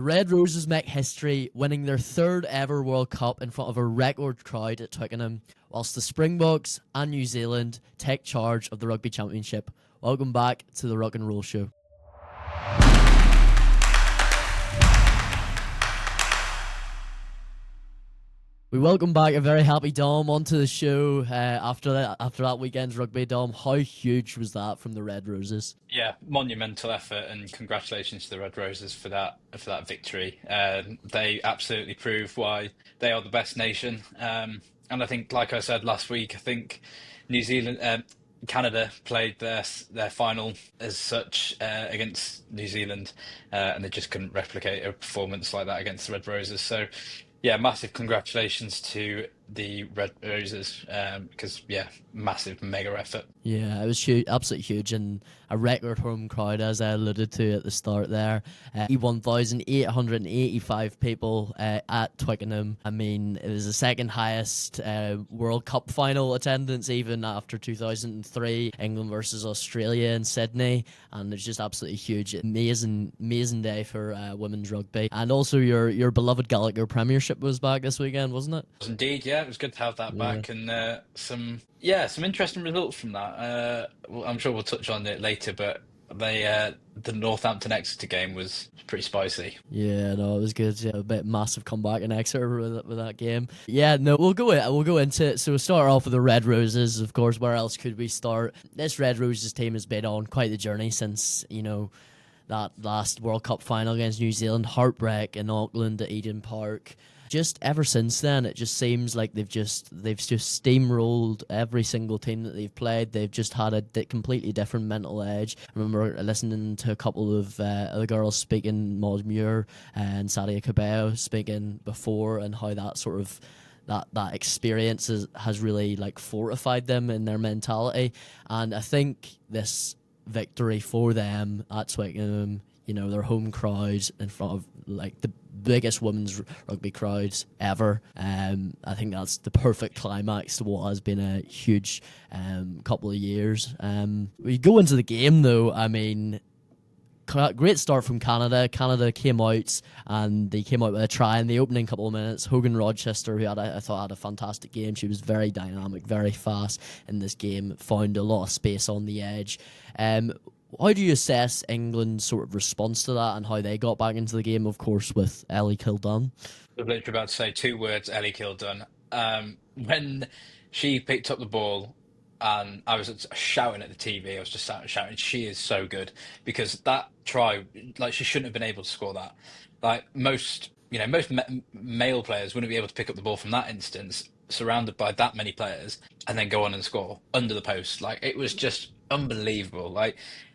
Red Roses make history, winning their third ever World Cup in front of a record crowd at Twickenham, whilst the Springboks and New Zealand take charge of the Rugby Championship. Welcome back to the Rock and Roll Show. We welcome back a very happy Dom onto the show after that weekend's rugby. Dom, how huge was that from the Red Roses? Yeah, monumental effort, and congratulations to the Red Roses for that victory. They absolutely prove why they are the best nation. And I think, like I said last week, I think New Zealand, Canada played their final as such against New Zealand, and they just couldn't replicate a performance like that against the Red Roses. So, yeah, massive congratulations to the Red Roses because, yeah, massive, mega effort. Yeah, it was huge, absolutely huge, and a record home crowd, as I alluded to at the start there. 1,885 people at Twickenham. I mean, it was the second highest World Cup final attendance, even after 2003, England versus Australia in Sydney, and it's just absolutely huge. Amazing day for women's rugby. And also your beloved Gallagher Premiership was back this weekend, wasn't it? Indeed, yeah, it was good to have that back, and some interesting results from that. I'm sure we'll touch on it later, but the Northampton Exeter game was pretty spicy. Yeah, no, it was good. Yeah, a bit massive comeback in Exeter with that game. Yeah, no, we'll go into it. So we'll start off with the Red Roses, of course. Where else could we start? This Red Roses team has been on quite the journey since, that last World Cup final against New Zealand, heartbreak in Auckland at Eden Park. Just ever since then, it just seems like they've just steamrolled every single team that they've played. They've just had a completely different mental edge. I remember listening to a couple of the girls speaking, Maud Muir and Sadia Cabello speaking before, and how that sort of that experience has really fortified them in their mentality. And I think this victory for them at Twickenham, their home crowds in front of the biggest women's rugby crowds ever. I think that's the perfect climax to what has been a huge couple of years. We go into the game though. I mean, great start from Canada. Canada came out and they came out with a try in the opening couple of minutes. Hogan Rochester, who I thought had a fantastic game. She was very dynamic, very fast in this game, found a lot of space on the edge. How do you assess England's sort of response to that and how they got back into the game, of course, with Ellie Kildunn? I was literally about to say two words, Ellie Kildunn. When she picked up the ball, and I was shouting at the TV, I was just shouting, she is so good. Because that try, she shouldn't have been able to score that. Most male players wouldn't be able to pick up the ball from that instance, surrounded by that many players, and then go on and score under the post. It was just unbelievable.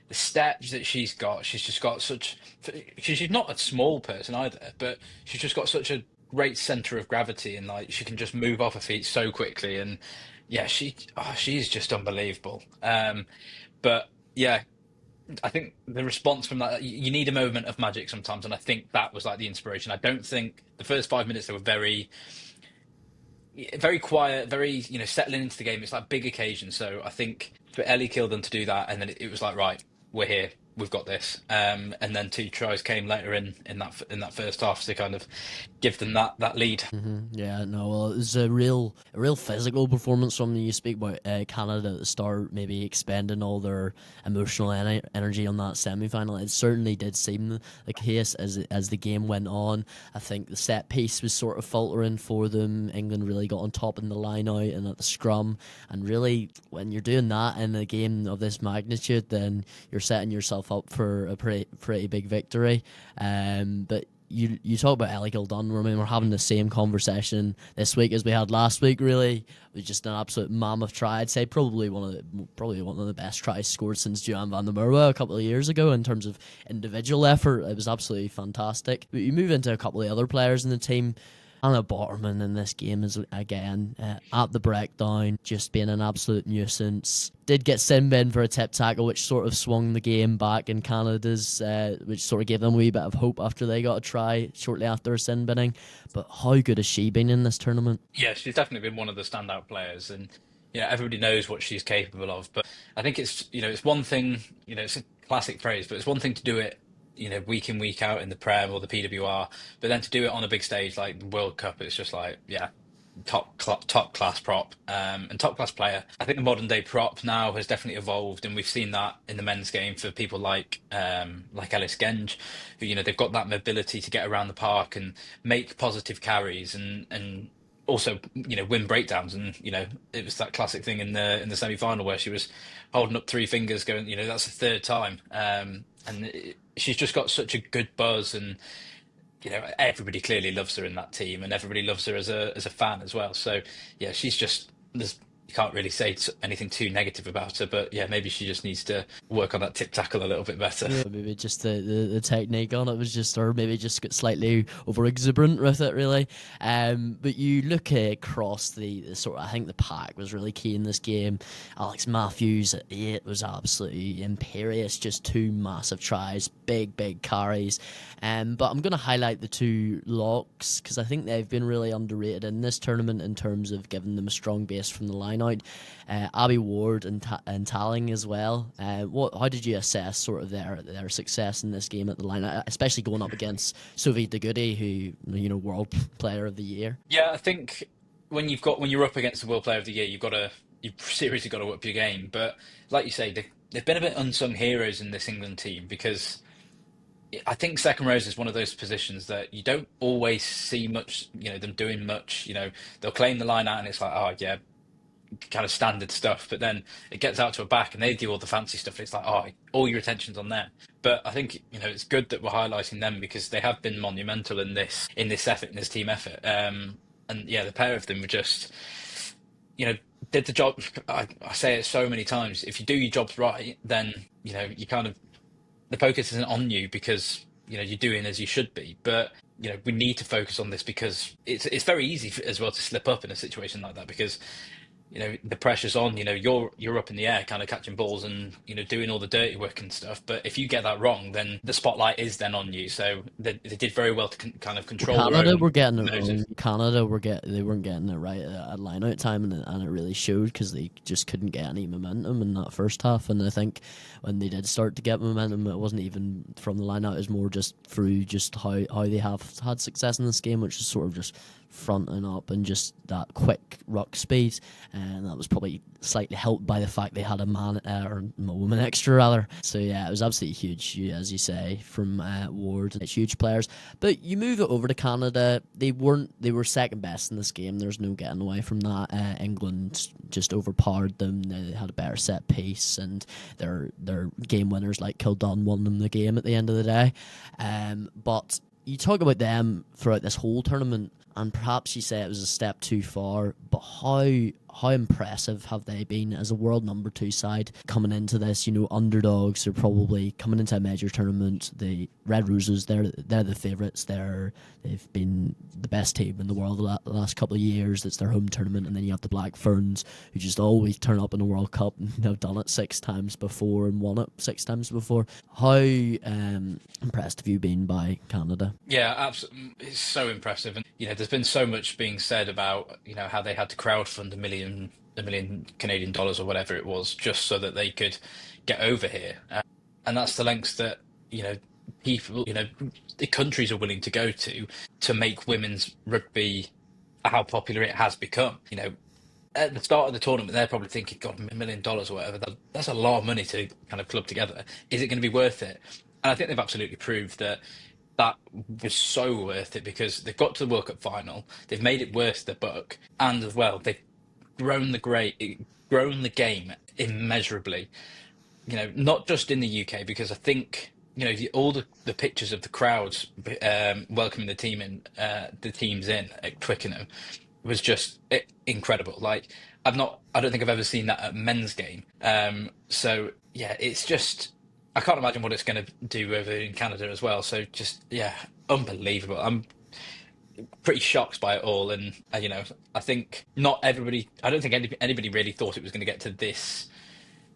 The steps that she's got, she's not a small person either, but she's just got such a great centre of gravity, and she can just move off her feet so quickly, and yeah, she's just unbelievable. But yeah, I think the response from that, you need a moment of magic sometimes, and I think that was the inspiration. I don't think the first 5 minutes they were very quiet, very settling into the game. It's big occasion, so I think for Ellie Kildunn to do that, and then it was right, we're here, we've got this. And then two tries came later in that first half to kind of give them that lead. Mm-hmm. Yeah, no, well, it was a real physical performance from them. You speak about Canada at the start, maybe expending all their emotional energy on that semi-final. It certainly did seem the case as the game went on. I think the set piece was sort of faltering for them. England really got on top in the line out and at the scrum, and really when you're doing that in a game of this magnitude, then you're setting yourself up for a pretty big victory. But you talk about Ellie Kildunn. I mean, we're having the same conversation this week as we had last week. Really, it was just an absolute mammoth try. I'd say probably one of the best tries scored since Joanne van der Merwe a couple of years ago in terms of individual effort. It was absolutely fantastic. But you move into a couple of other players in the team. Anna Botterman in this game is again at the breakdown, just being an absolute nuisance. Did get sin bin for a tip tackle, which sort of swung the game back in Canada's, which sort of gave them a wee bit of hope after they got a try shortly after a sin binning. But how good has she been in this tournament? Yeah, she's definitely been one of the standout players, and everybody knows what she's capable of. But I think it's one thing, it's a classic phrase, but it's one thing to do it week in, week out in the Prem or the PWR, but then to do it on a big stage like the World Cup, it's just like, yeah, top class prop, and top class player. I think the modern day prop now has definitely evolved, and we've seen that in the men's game for people like Ellis Genge, who, they've got that mobility to get around the park and make positive carries, and also, win breakdowns. And it was that classic thing in the semi final where she was holding up three fingers, going, that's the third time, she's just got such a good buzz, and everybody clearly loves her in that team, and everybody loves her as a fan as well. So yeah, she's just, you can't really say anything too negative about her, but yeah, maybe she just needs to work on that tip tackle a little bit better. Yeah, maybe just the technique on it was just, or maybe just got slightly over exuberant with it, really. But you look across the sort of, I think the pack was really key in this game. Alex Matthews at 8 was absolutely imperious, just 2 massive tries, big carries. But I'm going to highlight the 2 locks because I think they've been really underrated in this tournament in terms of giving them a strong base from the line out. Abby Ward and Talling as well. How did you assess sort of their success in this game at the line, especially going up against Sophie De Goede, who World Player of the Year? Yeah, I think when you're up against the World Player of the Year, you've seriously got to up your game. But like you say, they've been a bit unsung heroes in this England team, because I think second rows is one of those positions that you don't always see much, them doing much. They'll claim the line out and it's like, oh yeah, kind of standard stuff. But then it gets out to a back and they do all the fancy stuff. And it's like, oh, all your attention's on them. But I think, it's good that we're highlighting them because they have been monumental in this effort, in this team effort. And yeah, the pair of them were just, did the job. I say it so many times. If you do your jobs right, then, you kind of, the focus isn't on you because you're doing as you should be. But we need to focus on this because it's very easy as well to slip up in a situation like that, because the pressure's on. You're up in the air kind of catching balls and doing all the dirty work and stuff, but if you get that wrong, then the spotlight is then on you. So they did very well to kind of control Canada were getting it wrong. Canada they weren't getting it right at line out time, and it really showed because they just couldn't get any momentum in that first half. And I think when they did start to get momentum, it wasn't even from the line out, it was more just through just how they have had success in this game, which is sort of just fronting up and just that quick ruck speed, and that was probably slightly helped by the fact they had a man or a woman extra rather. So yeah, it was absolutely huge, as you say, from Ward. It's huge players. But you move it over to Canada, they were second best in this game. There's no getting away from that. England just overpowered them. They had a better set piece, and their game winners like Kildon won them the game at the end of the day. But you talk about them throughout this whole tournament, and perhaps you say it was a step too far, but how impressive have they been as a world number 2 side coming into this? Underdogs are probably coming into a major tournament. The Red Roses, they're the favourites. They've been the best team in the world the last couple of years. It's their home tournament, and then you have the Black Ferns, who just always turn up in a World Cup and have done it 6 times before and won it 6 times before. How impressed have you been by Canada? Yeah, absolutely. It's so impressive, and there's been so much being said about how they had to crowdfund a million Canadian dollars or whatever it was just so that they could get over here, and that's the lengths that people, the countries are willing to go to make women's rugby how popular it has become. At the start of the tournament, they're probably thinking, God, $1 million or whatever, that's a lot of money to kind of club together. Is it going to be worth it? And I think they've absolutely proved that was so worth it, because they've got to the World Cup final, they've made it worth their buck, and as well, they've grown the game immeasurably. Not just in the UK, because I think all the pictures of the crowds welcoming the teams in at Twickenham was just incredible. Like, I don't think I've ever seen that at a men's game. So yeah, it's just, I can't imagine what it's going to do over in Canada as well. So just, yeah, unbelievable. I'm pretty shocked by it all. And, I think I don't think anybody really thought it was going to get to this,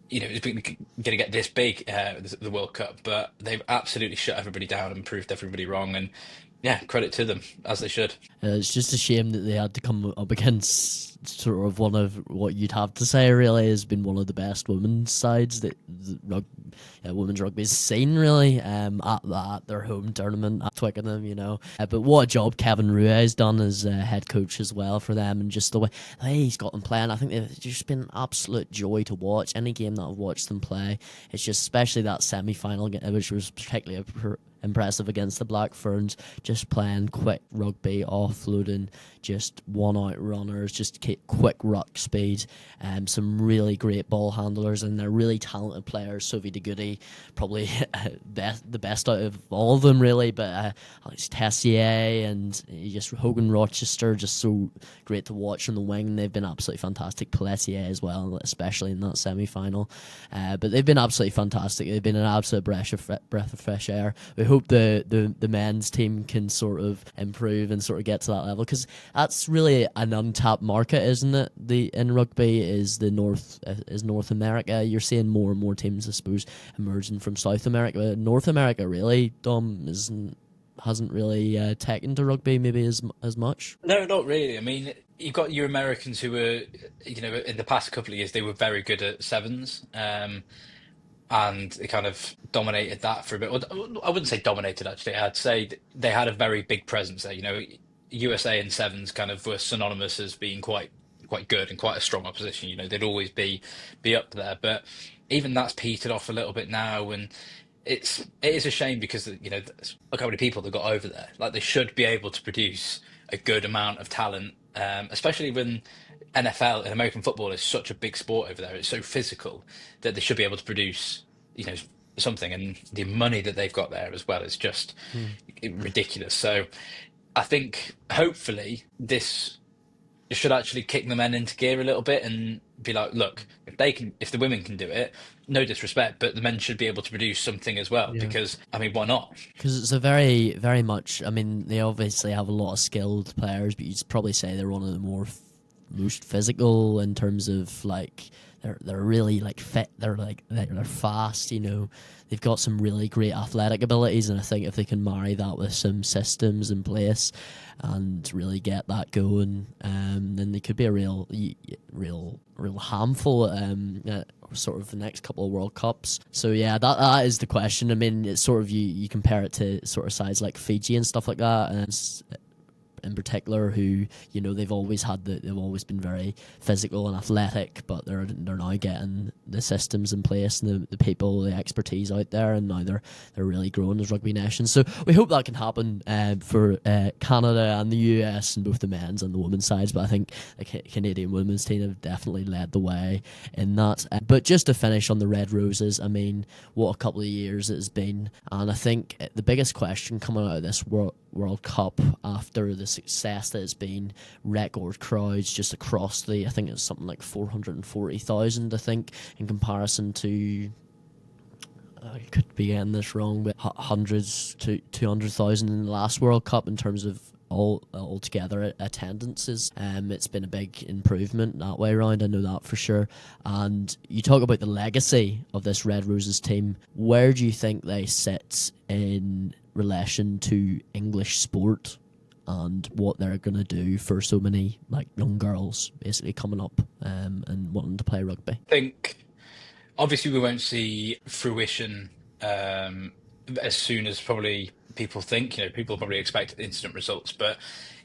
it was going to get this big, the World Cup, but they've absolutely shut everybody down and proved everybody wrong. And yeah, credit to them, as they should. It's just a shame that they had to come up against sort of one of what you'd have to say really has been one of the best women's sides that women's rugby's seen really at their home tournament at Twickenham, you know. But what a job Kevin Rue has done as head coach as well for them, and just the way he's got them playing. I think they've just been absolute joy to watch. Any game that I've watched them play, it's just especially that semi-final, which was particularly impressive against the Black Ferns, just playing quick rugby, offloading, just one-out runners, just quick ruck speed, some really great ball handlers, and they're really talented players. Sophie de Goody, probably the best out of all of them, really, but Alex Tessier and just Hogan Rochester, just so great to watch on the wing. They've been absolutely fantastic. Pelletier as well, especially in that semi-final. But they've been absolutely fantastic. They've been an absolute breath of fresh air. We hope the men's team can sort of improve and sort of get to that level, because that's really an untapped market, isn't it? In rugby is North America. You're seeing more and more teams, I suppose, emerging from South America. North America really, Dom, hasn't really taken to rugby maybe as much. No, not really. I mean, you've got your Americans who were, in the past couple of years, they were very good at sevens. And they kind of dominated that for a bit. Well, I wouldn't say dominated, actually. I'd say they had a very big presence there. USA and sevens kind of were synonymous as being quite good and quite a strong opposition. They'd always be up there. But even that's petered off a little bit now, and it is a shame because look how many people they got over there. Like, they should be able to produce a good amount of talent, especially when NFL and American football is such a big sport over there. It's so physical that they should be able to produce, something. And the money that they've got there as well is just ridiculous. So I think hopefully this should actually kick the men into gear a little bit and be like, look, if the women can do it, no disrespect, but the men should be able to produce something as well. Yeah. Because, I mean, why not? Because it's a very, very much. I mean, they obviously have a lot of skilled players, but you'd probably say they're one of the most physical in terms of like they're really like fit. They're fast. They've got some really great athletic abilities, and I think if they can marry that with some systems in place and really get that going, then they could be a real handful at sort of the next couple of World Cups. So yeah, that is the question. I mean, it's sort of you compare it to sort of sides like Fiji and stuff like that, and in particular, who they've always been very physical and athletic, but they're now getting the systems in place and the people, the expertise out there, and now they're really growing as rugby nations. So we hope that can happen for Canada and the US and both the men's and the women's sides. But I think the Canadian women's team have definitely led the way in that. But just to finish on the Red Roses, I mean, what a couple of years it has been, and I think the biggest question coming out of this World Cup after the success that has been, record crowds just across I think it's something like 440,000, I think, in comparison to, I could be getting this wrong, but hundreds to 200,000 in the last World Cup in terms of altogether attendances. It's been a big improvement that way around, I know that for sure. And you talk about the legacy of this Red Roses team. Where do you think they sit in relation to English sport and what they're going to do for so many like young girls basically coming up and wanting to play rugby? I think obviously we won't see fruition as soon as probably people think. People probably expect instant results, but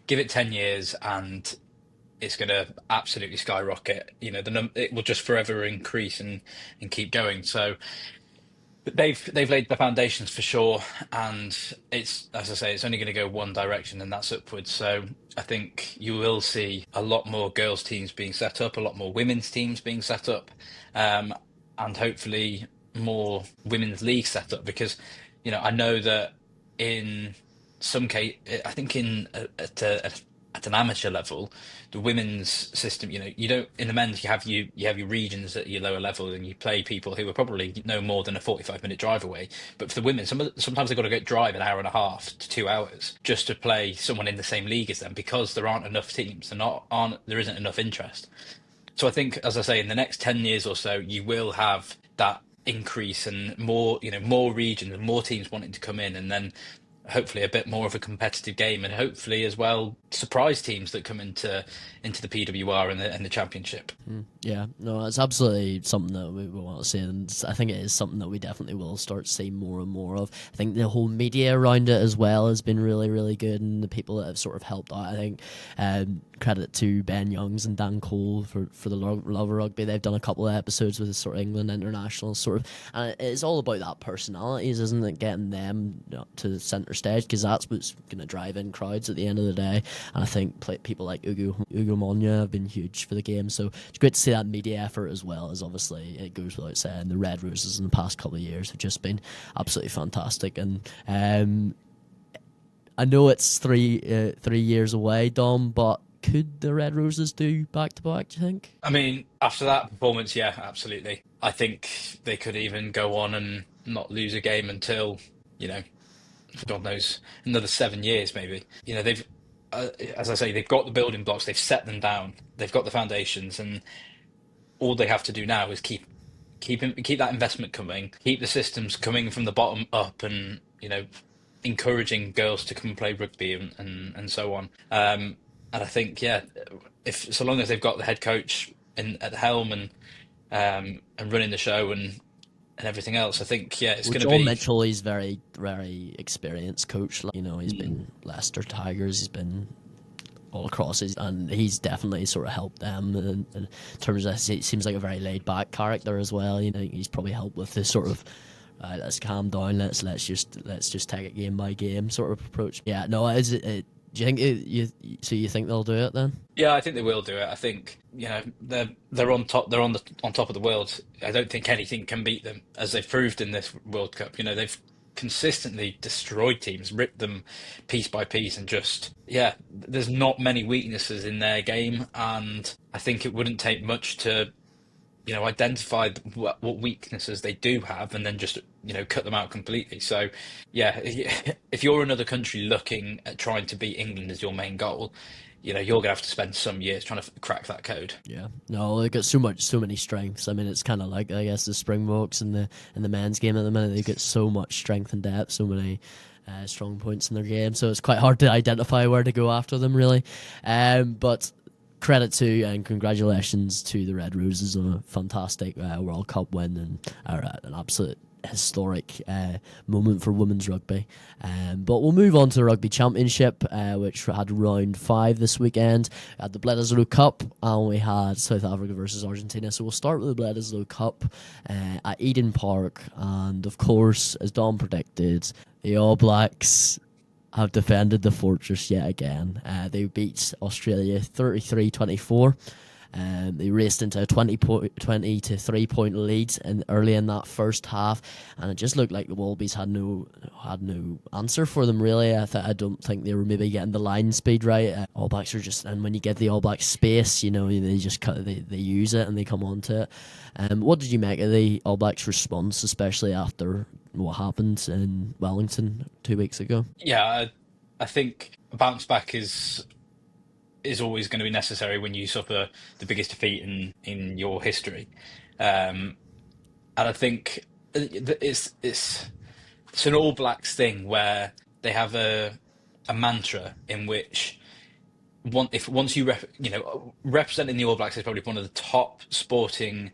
give it 10 years and it's going to absolutely skyrocket. It will just forever increase and keep going. So they've laid the foundations for sure, and it's, as I say, it's only going to go one direction, and that's upwards. So I think you will see a lot more girls' teams being set up, a lot more women's teams being set up, and hopefully more women's leagues set up. Because I know that in some case, I think at an amateur level, the women's system, you don't, in the men's you have your regions at your lower level, and you play people who are probably no more than a 45-minute drive away. But for the women, sometimes they've got to drive an hour and a half to 2 hours just to play someone in the same league as them, because there aren't enough teams, there isn't enough interest. So I think, as I say, in the next 10 years or so, you will have that increase and more regions and more teams wanting to come in, and then hopefully a bit more of a competitive game, and hopefully as well surprise teams that come into the PWR and the championship. Yeah, no, it's absolutely something that we want to see, and I think it is something that we definitely will start seeing more and more of. I think the whole media around it as well has been really, really good, and the people that have sort of helped out. I think credit to Ben Youngs and Dan Cole for the love of rugby. They've done a couple of episodes with the sort of England international sort of, and it's all about that personalities, isn't it? Getting them to the centre stage, because that's what's going to drive in crowds at the end of the day. And I think people like Ugo Monya have been huge for the game, so it's great to see that media effort as well. As obviously it goes without saying, the Red Roses in the past couple of years have just been absolutely fantastic. And I know it's 3 years away, Dom, but could the Red Roses do back to back, do you think? I mean, after that performance, yeah, absolutely. I think they could even go on and not lose a game until, God knows, another 7 years maybe. They've, as I say, they've got the building blocks, they've set them down, they've got the foundations, and all they have to do now is keep that investment coming, keep the systems coming from the bottom up, and encouraging girls to come and play rugby and so on. And I think, yeah, if so long as they've got the head coach at the helm and running the show and everything else, I think, yeah, it's going to be. John Mitchell, he's very, very experienced coach. He's been Leicester Tigers, he's been all across, and he's definitely sort of helped them in terms of, he seems like a very laid back character as well. He's probably helped with this sort of let's calm down, let's just take it game by game sort of approach. Yeah, no, do you think you think they'll do it then? Yeah, I think they will do it. I think they're on top. They're on top of the world. I don't think anything can beat them, as they've proved in this World Cup. They've consistently destroyed teams, ripped them piece by piece, and just, yeah, there's not many weaknesses in their game, and I think it wouldn't take much to identify what weaknesses they do have, and then just cut them out completely. So yeah, if you're another country looking at trying to beat England as your main goal, you're gonna have to spend some years trying to crack that code. Yeah, no, they've got so many strengths. I mean, it's kind of like, I guess, the Springboks in the men's game at the minute. They've got so much strength and depth, so many strong points in their game, so it's quite hard to identify where to go after them, really. But credit to and congratulations to the Red Roses on a fantastic World Cup win, and an absolute historic moment for women's rugby. But we'll move on to the Rugby Championship, which had round 5 this weekend. We had the Bledisloe Cup, and we had South Africa versus Argentina. So we'll start with the Bledisloe Cup at Eden Park, and of course, as Dom predicted, the All Blacks have defended the fortress yet again. They beat Australia 33-24. They raced into a 20 to 3 point lead early in that first half, and it just looked like the Wallabies had no answer for them, really. I don't think they were maybe getting the line speed right. All Blacks are just, and when you give the All Blacks space, they just they use it and they come onto it. What did you make of the All Blacks' response, especially after what happened in Wellington 2 weeks ago? Yeah, I think a bounce back is always going to be necessary when you suffer the biggest defeat in your history, and I think it's an All Blacks thing where they have a mantra in which once you representing the All Blacks is probably one of the top sporting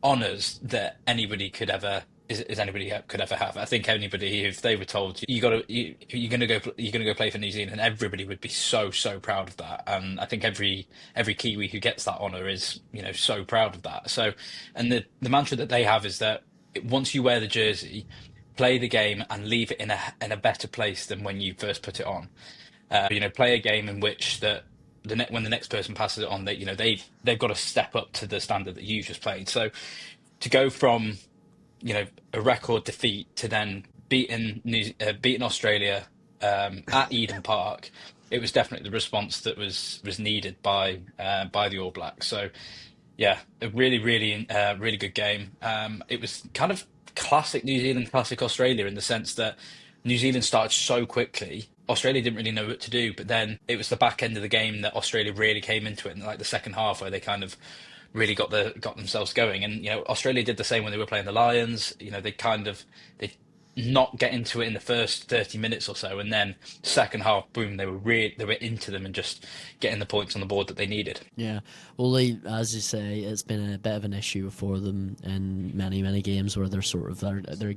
honours that anybody could ever have. I think anybody, if they were told you're gonna go play for New Zealand, everybody would be so proud of that. And I think every Kiwi who gets that honour is so proud of that. So, and the mantra that they have is that once you wear the jersey, play the game and leave it in a better place than when you first put it on. Play a game in which when the next person passes it on, they've got to step up to the standard that you've just played. So to go from a record defeat to then beating Australia at Eden Park, it was definitely the response that was needed by the All Blacks. So yeah, a really good game. It was kind of classic New Zealand, classic Australia, in the sense that New Zealand started so quickly. Australia didn't really know what to do, but then it was the back end of the game that Australia really came into it, in like the second half, where they kind of really got themselves going. And Australia did the same when they were playing the Lions. They not get into it in the first 30 minutes or so, and then second half, boom, they were into them and just getting the points on the board that they needed. Yeah, well, as you say, it's been a bit of an issue for them in many games where they're sort of they're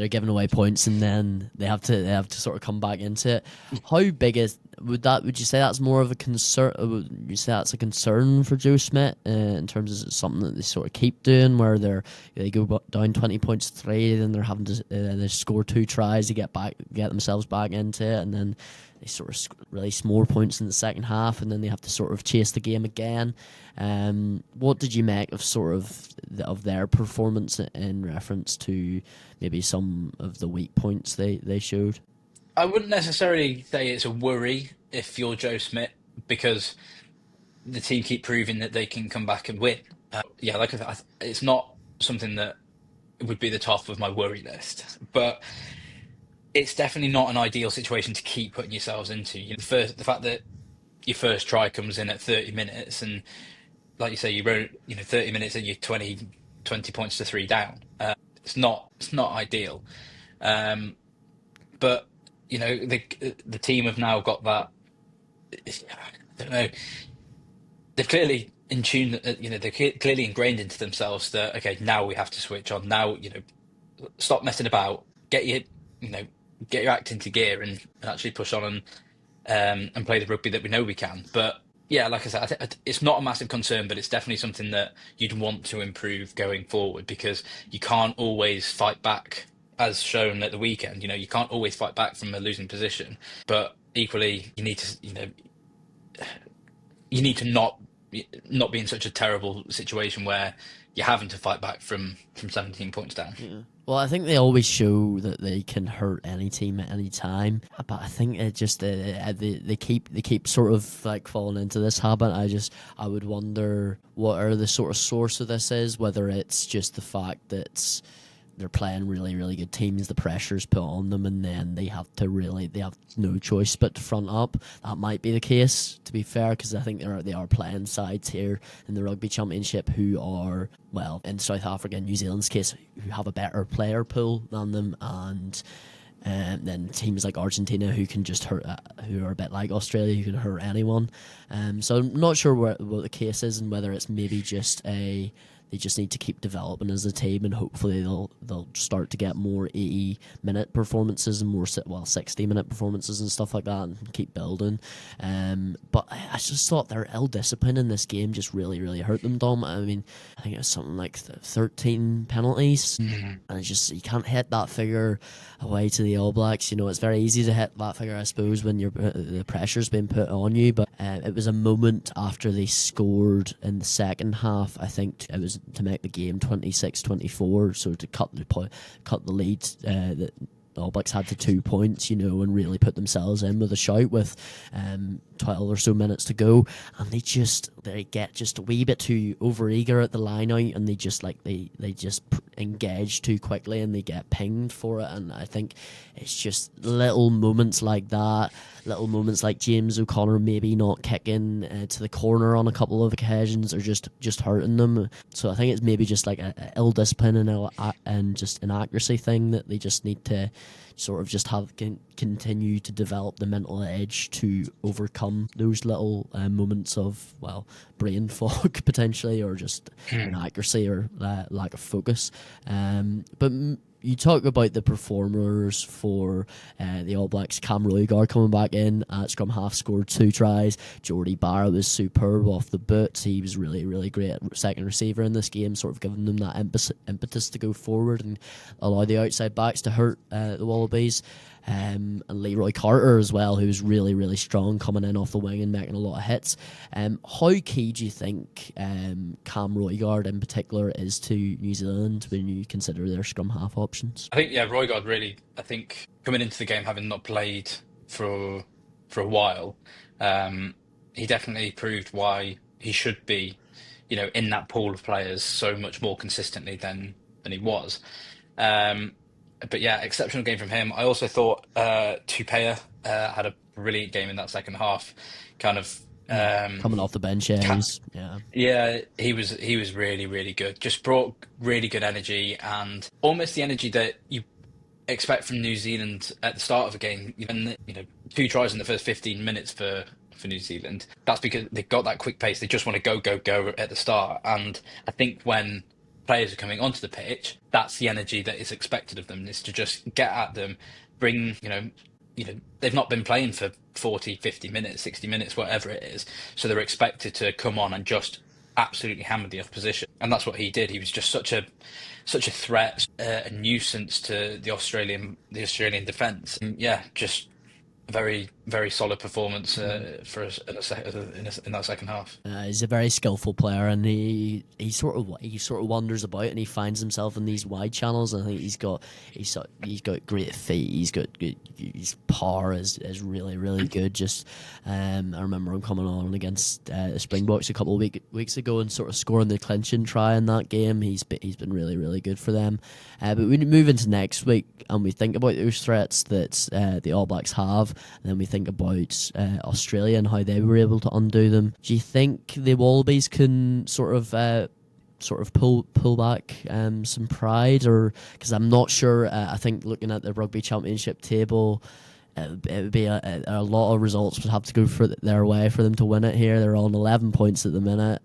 giving away points and then they have to sort of come back into it. How big would you say that's more of a concern? Would you say that's a concern for Joe Schmidt in terms of something that they sort of keep doing, where they go down 20 points to 3, then they're having to they score 2 tries to get themselves back into it, and then they sort of release more points in the second half, and then they have to sort of chase the game again. What did you make of sort of their performance in reference to maybe some of the weak points they showed? I wouldn't necessarily say it's a worry if you're Joe Schmidt, because the team keep proving that they can come back and win. Yeah, like I said, it's not something that would be the top of my worry list, but it's definitely not an ideal situation to keep putting yourselves into. The fact that your first try comes in at 30 minutes, and like you say, you wrote 30 minutes and you're 20 points to 3 down. It's not ideal, but the team have now got that. I don't know. They've clearly in tune. They're clearly ingrained into themselves that, okay, now we have to switch on. Now, stop messing about. You know get your act into gear and actually push on and play the rugby that we know we can. But yeah, like I said, it's not a massive concern, but it's definitely something that you'd want to improve going forward, because you can't always fight back, as shown at the weekend. You can't always fight back from a losing position, but equally you need to not be in such a terrible situation where you're having to fight back from 17 points down. Yeah. Well, I think they always show that they can hurt any team at any time, but I think it just they keep sort of like falling into this habit. I would wonder what are the sort of source of this is, whether it's just the fact that they're playing really good teams, the pressure's put on them, and then they have no choice but to front up. That might be the case, to be fair, because I think they are playing sides here in the Rugby Championship who are, well, in South Africa, in New Zealand's case, who have a better player pool than them, and then teams like Argentina who can just hurt, who are a bit like Australia, who can hurt anyone. So I'm not sure what the case is, and whether it's maybe just they just need to keep developing as a team, and hopefully they'll start to get more 80-minute performances and more 60-minute performances and stuff like that, and keep building. But I just thought their ill discipline in this game just really hurt them, Dom. I mean, I think it was something like 13 penalties, and it's just, you can't hit that figure away to the All Blacks. It's very easy to hit that figure, I suppose, when the pressure's been put on you. But it was a moment after they scored in the second half. I think it was to make the game 26-24, so to cut the lead that the All Blacks had to 2 points, and really put themselves in with a shout with 12 or so minutes to go, and they get just a wee bit too overeager at the line out, and they just engage too quickly, and they get pinged for it. And I think it's just little moments like that, little moments like James O'Connor maybe not kicking to the corner on a couple of occasions, are just hurting them. So I think it's maybe just like a ill discipline and just an accuracy thing that they just need to sort of just continue to develop the mental edge to overcome those little moments of, well, brain fog potentially, or just inaccuracy or lack of focus. But you talk about the performers for the All Blacks. Cam Roigard coming back in at scrum half, scored 2 tries. Jordy Barra was superb off the boot. He was really great at second receiver in this game, sort of giving them that impetus to go forward and allow the outside backs to hurt the Wallabies. And Leroy Carter as well, who was really strong coming in off the wing and making a lot of hits. How key do you think Cam Roigard in particular is to New Zealand when you consider their scrum half options? I think, yeah, Roigard really, I think coming into the game having not played for a while, he definitely proved why he should be, in that pool of players so much more consistently than he was. But yeah, exceptional game from him. I also thought Tupeya had a brilliant game in that second half. Kind of coming off the bench, yeah, he was really good. Just brought really good energy, and almost the energy that you expect from New Zealand at the start of a game, even, 2 tries in the first 15 minutes for New Zealand. That's because they've got that quick pace. They just want to go, go, go at the start. And I think when players are coming onto the pitch, that's the energy that is expected of them, is to just get at them, bring, they've not been playing for 40, 50 minutes, 60 minutes, whatever it is. So they're expected to come on and just absolutely hammer the opposition. And that's what he did. He was just such a threat, a nuisance to the Australian defence. Yeah, just a very, very solid performance for us in that second half. He's a very skillful player, and he sort of wanders about, and he finds himself in these wide channels. And I think he's got great feet. He's got good. His power is really, really good. Just I remember him coming on against the Springboks a couple of weeks ago and sort of scoring the clinching try in that game. He's been really, really good for them. But we move into next week and we think about those threats that the All Blacks have, and then we think about Australia and how they were able to undo them. Do you think the Wallabies can sort of pull back some pride, or because I'm not sure? I think looking at the Rugby Championship table, it would be a lot of results would have to go for their way for them to win it here. They're on 11 points at the minute.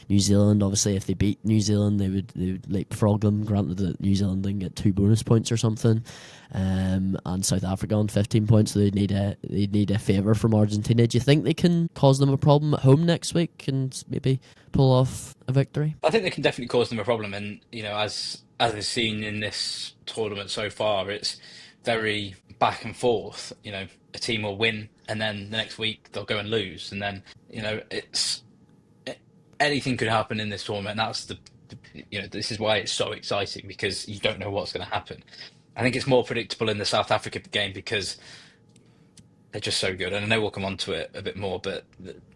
New Zealand, obviously, if they beat New Zealand, they would leapfrog them. Granted that New Zealand didn't get 2 bonus points or something, and South Africa on 15 points, so they'd need a favour from Argentina. Do you think they can cause them a problem at home next week and maybe pull off a victory? I think they can definitely cause them a problem, and as is seen in this tournament so far, it's very back and forth. A team will win, and then the next week they'll go and lose, and then anything could happen in this tournament. And that's this is why it's so exciting, because you don't know what's going to happen. I think it's more predictable in the South Africa game because they're just so good, and I know we'll come on to it a bit more, but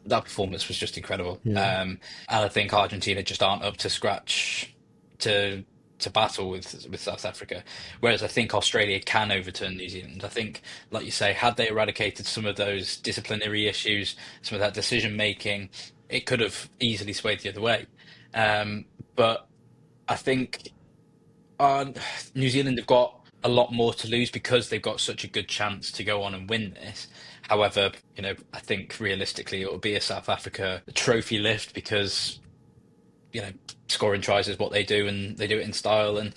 that performance was just incredible. Yeah. And I think Argentina just aren't up to scratch to battle with South Africa, whereas I think Australia can overturn New Zealand. I think, like you say, had they eradicated some of those disciplinary issues, some of that decision making, it could have easily swayed the other way. But I think New Zealand have got a lot more to lose because they've got such a good chance to go on and win this. However, I think realistically it will be a South Africa trophy lift because, scoring tries is what they do, and they do it in style, and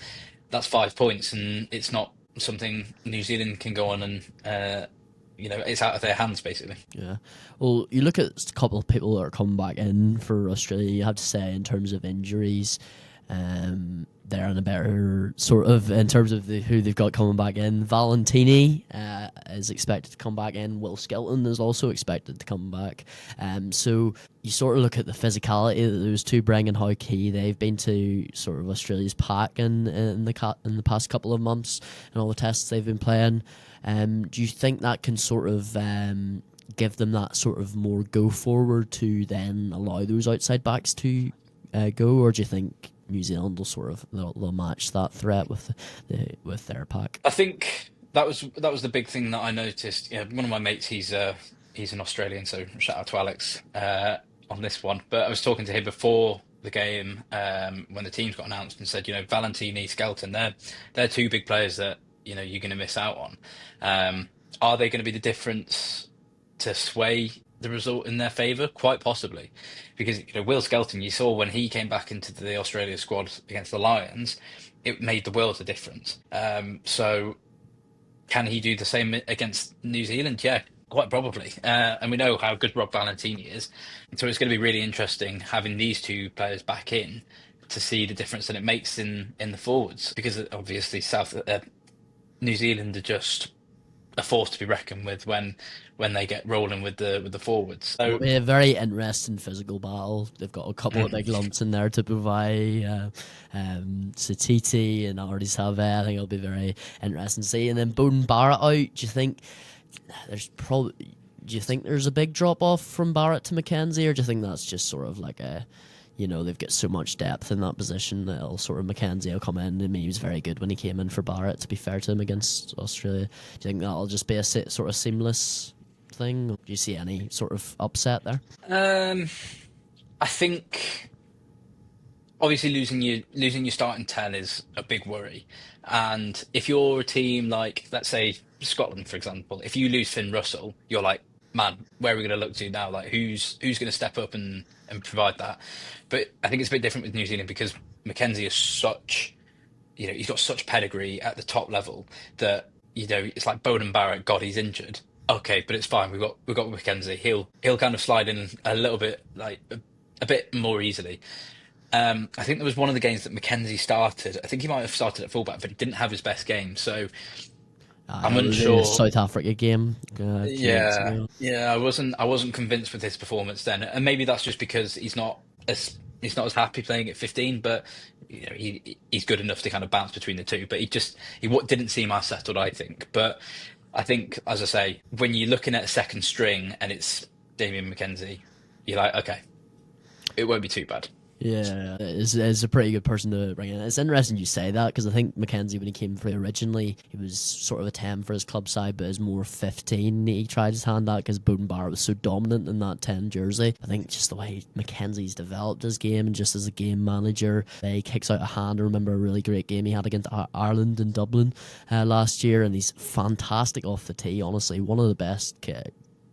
that's 5 points, and it's not something New Zealand can go on and it's out of their hands, basically. Yeah. Well, you look at a couple of people that are coming back in for Australia, you have to say, in terms of injuries, they're in a better sort of, in terms of who they've got coming back in. Valentini is expected to come back in. Will Skelton is also expected to come back. So you sort of look at the physicality that those two bring and how key they've been to sort of Australia's pack in the past couple of months and all the tests they've been playing. Do you think that can sort of give them that sort of more go forward to then allow those outside backs to go, or do you think New Zealand will sort of they'll match that threat with their pack? I think that was the big thing that I noticed. One of my mates, he's an Australian, so shout out to Alex on this one. But I was talking to him before the game when the teams got announced and said, Valentini, Skelton, they're two big players that you're going to miss out on. Are they going to be the difference to sway the result in their favour? Quite possibly, because Will Skelton, you saw when he came back into the Australia squad against the Lions, it made the world a difference. So can he do the same against New Zealand? Yeah, quite probably. And we know how good Rob Valentini is, so it's going to be really interesting having these two players back in to see the difference that it makes in the forwards, because obviously New Zealand are just a force to be reckoned with when they get rolling with the forwards. So it'll be a very interesting physical battle. They've got a couple of big lumps in there to provide. Satiti and Artie Salve. I think it'll be very interesting to see. And then Bowden Barrett out. Do you think there's a big drop off from Barrett to McKenzie, or do you think that's just sort of like they've got so much depth in that position that it'll sort of McKenzie will come in? I mean, he was very good when he came in for Barrett, to be fair to him, against Australia. Do you think that'll just be a sort of seamless thing? Do you see any sort of upset there? I think obviously losing your starting 10 is a big worry. And if you're a team like, let's say, Scotland, for example, if you lose Finn Russell, you're like, man, where are we going to look to now? Like, who's going to step up and provide that? But I think it's a bit different with New Zealand because Mackenzie is such, he's got such pedigree at the top level that, it's like Bowden Barrett, God, he's injured. Okay, but it's fine. We've got Mackenzie. He'll kind of slide in a little bit, like a bit more easily. I think there was one of the games that Mackenzie started. I think he might have started at fullback, but he didn't have his best game. So I'm The unsure. South Africa game a few weeks Yeah, ago. yeah, I wasn't convinced with his performance then, and maybe that's just because he's not as happy playing at 15. But he's good enough to kind of bounce between the two. But didn't seem as settled, I think. But I think, as I say, when you're looking at a second string and it's Damien McKenzie, you're like, okay, it won't be too bad. Yeah, is a pretty good person to bring in. It's interesting you say that because I think Mackenzie, when he came through originally, he was sort of a 10 for his club side, but is more 15 he tried his hand at because Bowden Barrett was so dominant in that 10 jersey. I think just the way Mackenzie's developed his game and just as a game manager, he kicks out a hand. I remember a really great game he had against Ireland in Dublin last year, and he's fantastic off the tee, honestly. One of the best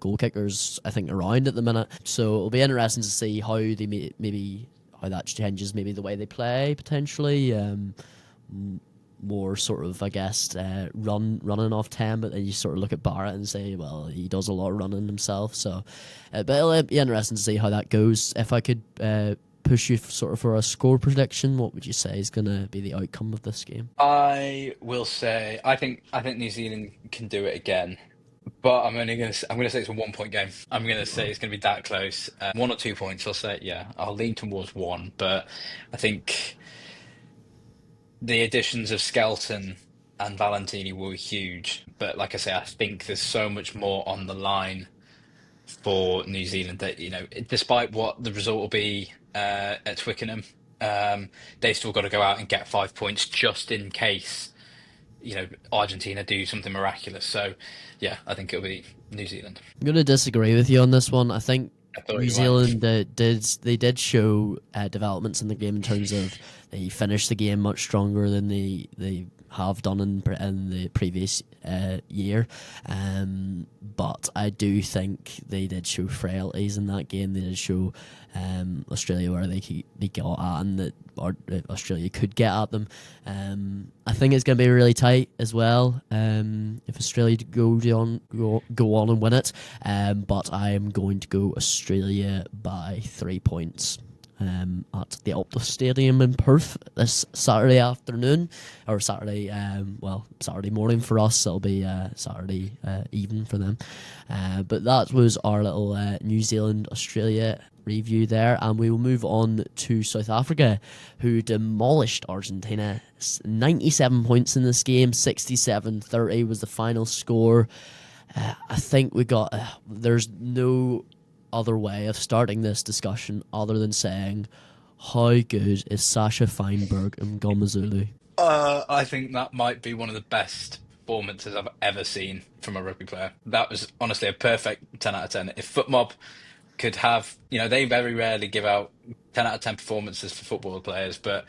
goal kickers, I think, around at the minute. So it'll be interesting to see how they maybe how that changes maybe the way they play potentially. More sort of, I guess, running off 10, but then you sort of look at Barrett and say, well, he does a lot of running himself. So, but it'll be interesting to see how that goes. If I could push you sort of for a score prediction, what would you say is going to be the outcome of this game? I will say I think New Zealand can do it again. But I'm gonna say it's a 1 point game. I'm gonna say it's gonna be that close. 1 or 2 points. I'll say yeah. I'll lean towards one, but I think the additions of Skelton and Valentini were huge. But like I say, I think there's so much more on the line for New Zealand that despite what the result will be at Twickenham, they've still got to go out and get 5 points just in case Argentina do something miraculous. So, yeah, I think it'll be New Zealand. I'm going to disagree with you on this one. I think I thought New you might. Zealand did show developments in the game in terms of they finished the game much stronger than they have done in the previous year. But I do think they did show frailties in that game. They did show Australia where they got at and that Australia could get at them. I think it's going to be really tight as well. If Australia go on and win it, but I am going to go Australia by 3 points. At the Optus Stadium in Perth this Saturday afternoon, or Saturday morning for us. It'll be Saturday evening for them. But that was our little New Zealand Australia review there, and we will move on to South Africa, who demolished Argentina. 97 points in this game, 67-30 was the final score. I think we got there's no other way of starting this discussion other than saying how good is Sasha Feinberg and Ngomazulu? I think that might be one of the best performances I've ever seen from a rugby player. That was honestly a perfect 10 out of 10. If FootMob could have, they very rarely give out 10 out of 10 performances for football players, but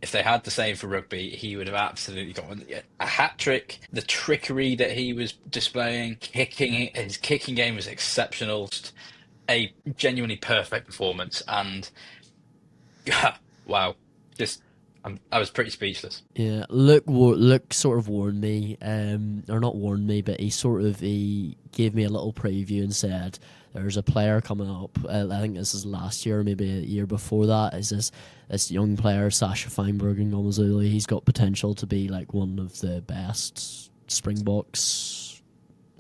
if they had the same for rugby, he would have absolutely got one. A hat trick, the trickery that he was displaying, his kicking game was exceptional. Just a genuinely perfect performance, and wow, just I was pretty speechless. Yeah, Luke sort of warned me, or not warned me, but he gave me a little preview and said there's a player coming up. I think this is last year, maybe a year before that. Is this young player Sasha Feinberg and Ngomazulu? He's got potential to be like one of the best Springboks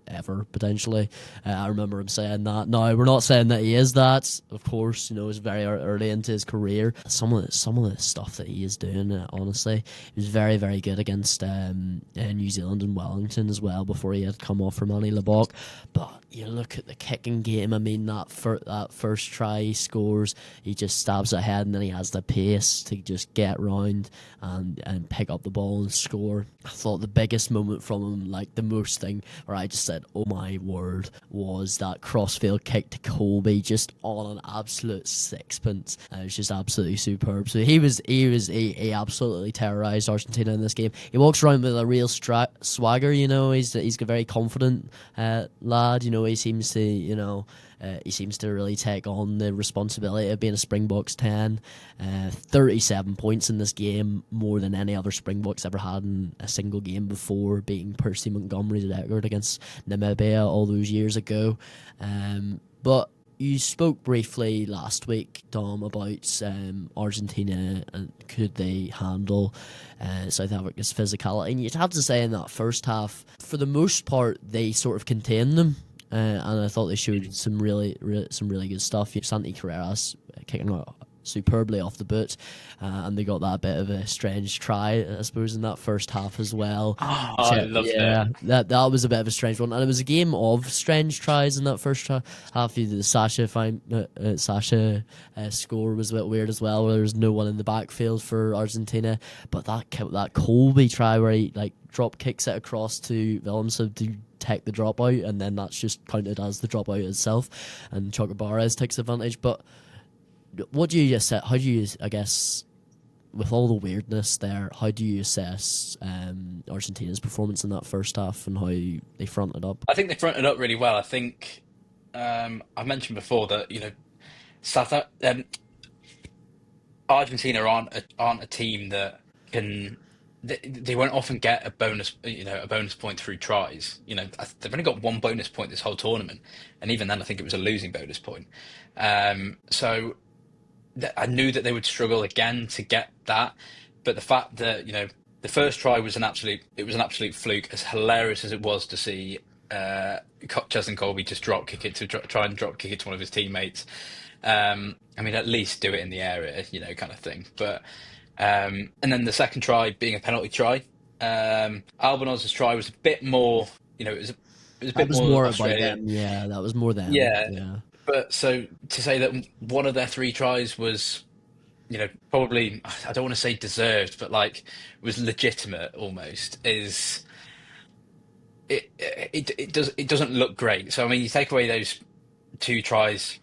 ever, potentially. I remember him saying that. Now, we're not saying that he is that, of course. He's very early into his career. Some of the stuff that he is doing, honestly, he was very, very good against New Zealand and Wellington as well before he had come off from Annie Lebok. But you look at the kicking game. I mean, that first try he scores, he just stabs ahead, and then he has the pace to just get round and pick up the ball and score. I thought the biggest moment from him, like the most thing where I just said, "Oh my word," was that crossfield kick to Colby, just on an absolute sixpence. It was just absolutely superb. So he absolutely terrorized Argentina in this game. He walks around with a real swagger. You know, he's a very confident lad. You know, he seems to really take on the responsibility of being a Springboks 10. 37 points in this game, more than any other Springboks ever had in a single game before, beating Percy Montgomery's record against Namibia all those years ago. But you spoke briefly last week, Dom, about Argentina and could they handle South Africa's physicality. And you'd have to say in that first half, for the most part, they sort of contained them. And I thought they showed some really good stuff. Santi Carreras kicking out superbly off the boot, and they got that bit of a strange try, I suppose, in that first half as well. Oh, I loved it. That was a bit of a strange one, and it was a game of strange tries in that first half. The Sasha score was a bit weird as well, where there was no one in the backfield for Argentina. But that Colby try where he drop kicks it across to Willemse to take the dropout, and then that's just counted as the dropout itself, and Chocobares takes advantage. But what do you assess? How do you, I guess, with all the weirdness there, how do you assess Argentina's performance in that first half and how they fronted up? I think they fronted up really well. I think I mentioned before that Argentina aren't a team that can. They won't often get a bonus point through tries. They've only got one bonus point this whole tournament, and even then, I think it was a losing bonus point. So I knew that they would struggle again to get that, but the fact that the first try was an absolute fluke. As hilarious as it was to see Cheslin Colby just try and drop kick it to one of his teammates. I mean, at least do it in the area, kind of thing. But and then the second try being a penalty try. Albanoz's try was a bit more, it was a bit more Australia. About them. Yeah, that was more them. Yeah. But so to say that one of their three tries was, probably, I don't want to say deserved, but was legitimate almost, is it doesn't look great. So I mean, you take away those two tries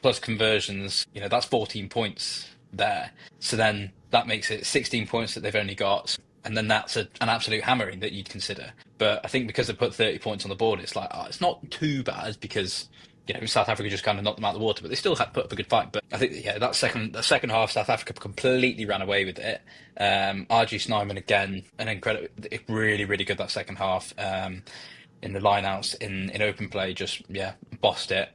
plus conversions, that's 14 points there. So then that makes it 16 points that they've only got. And then that's an absolute hammering that you'd consider. But I think because they put 30 points on the board, it's it's not too bad because, South Africa just kind of knocked them out of the water, but they still had put up a good fight. But I think, that second half, South Africa completely ran away with it. RG Snyman again, an incredible, really, really good that second half. In the lineouts, in open play, just bossed it.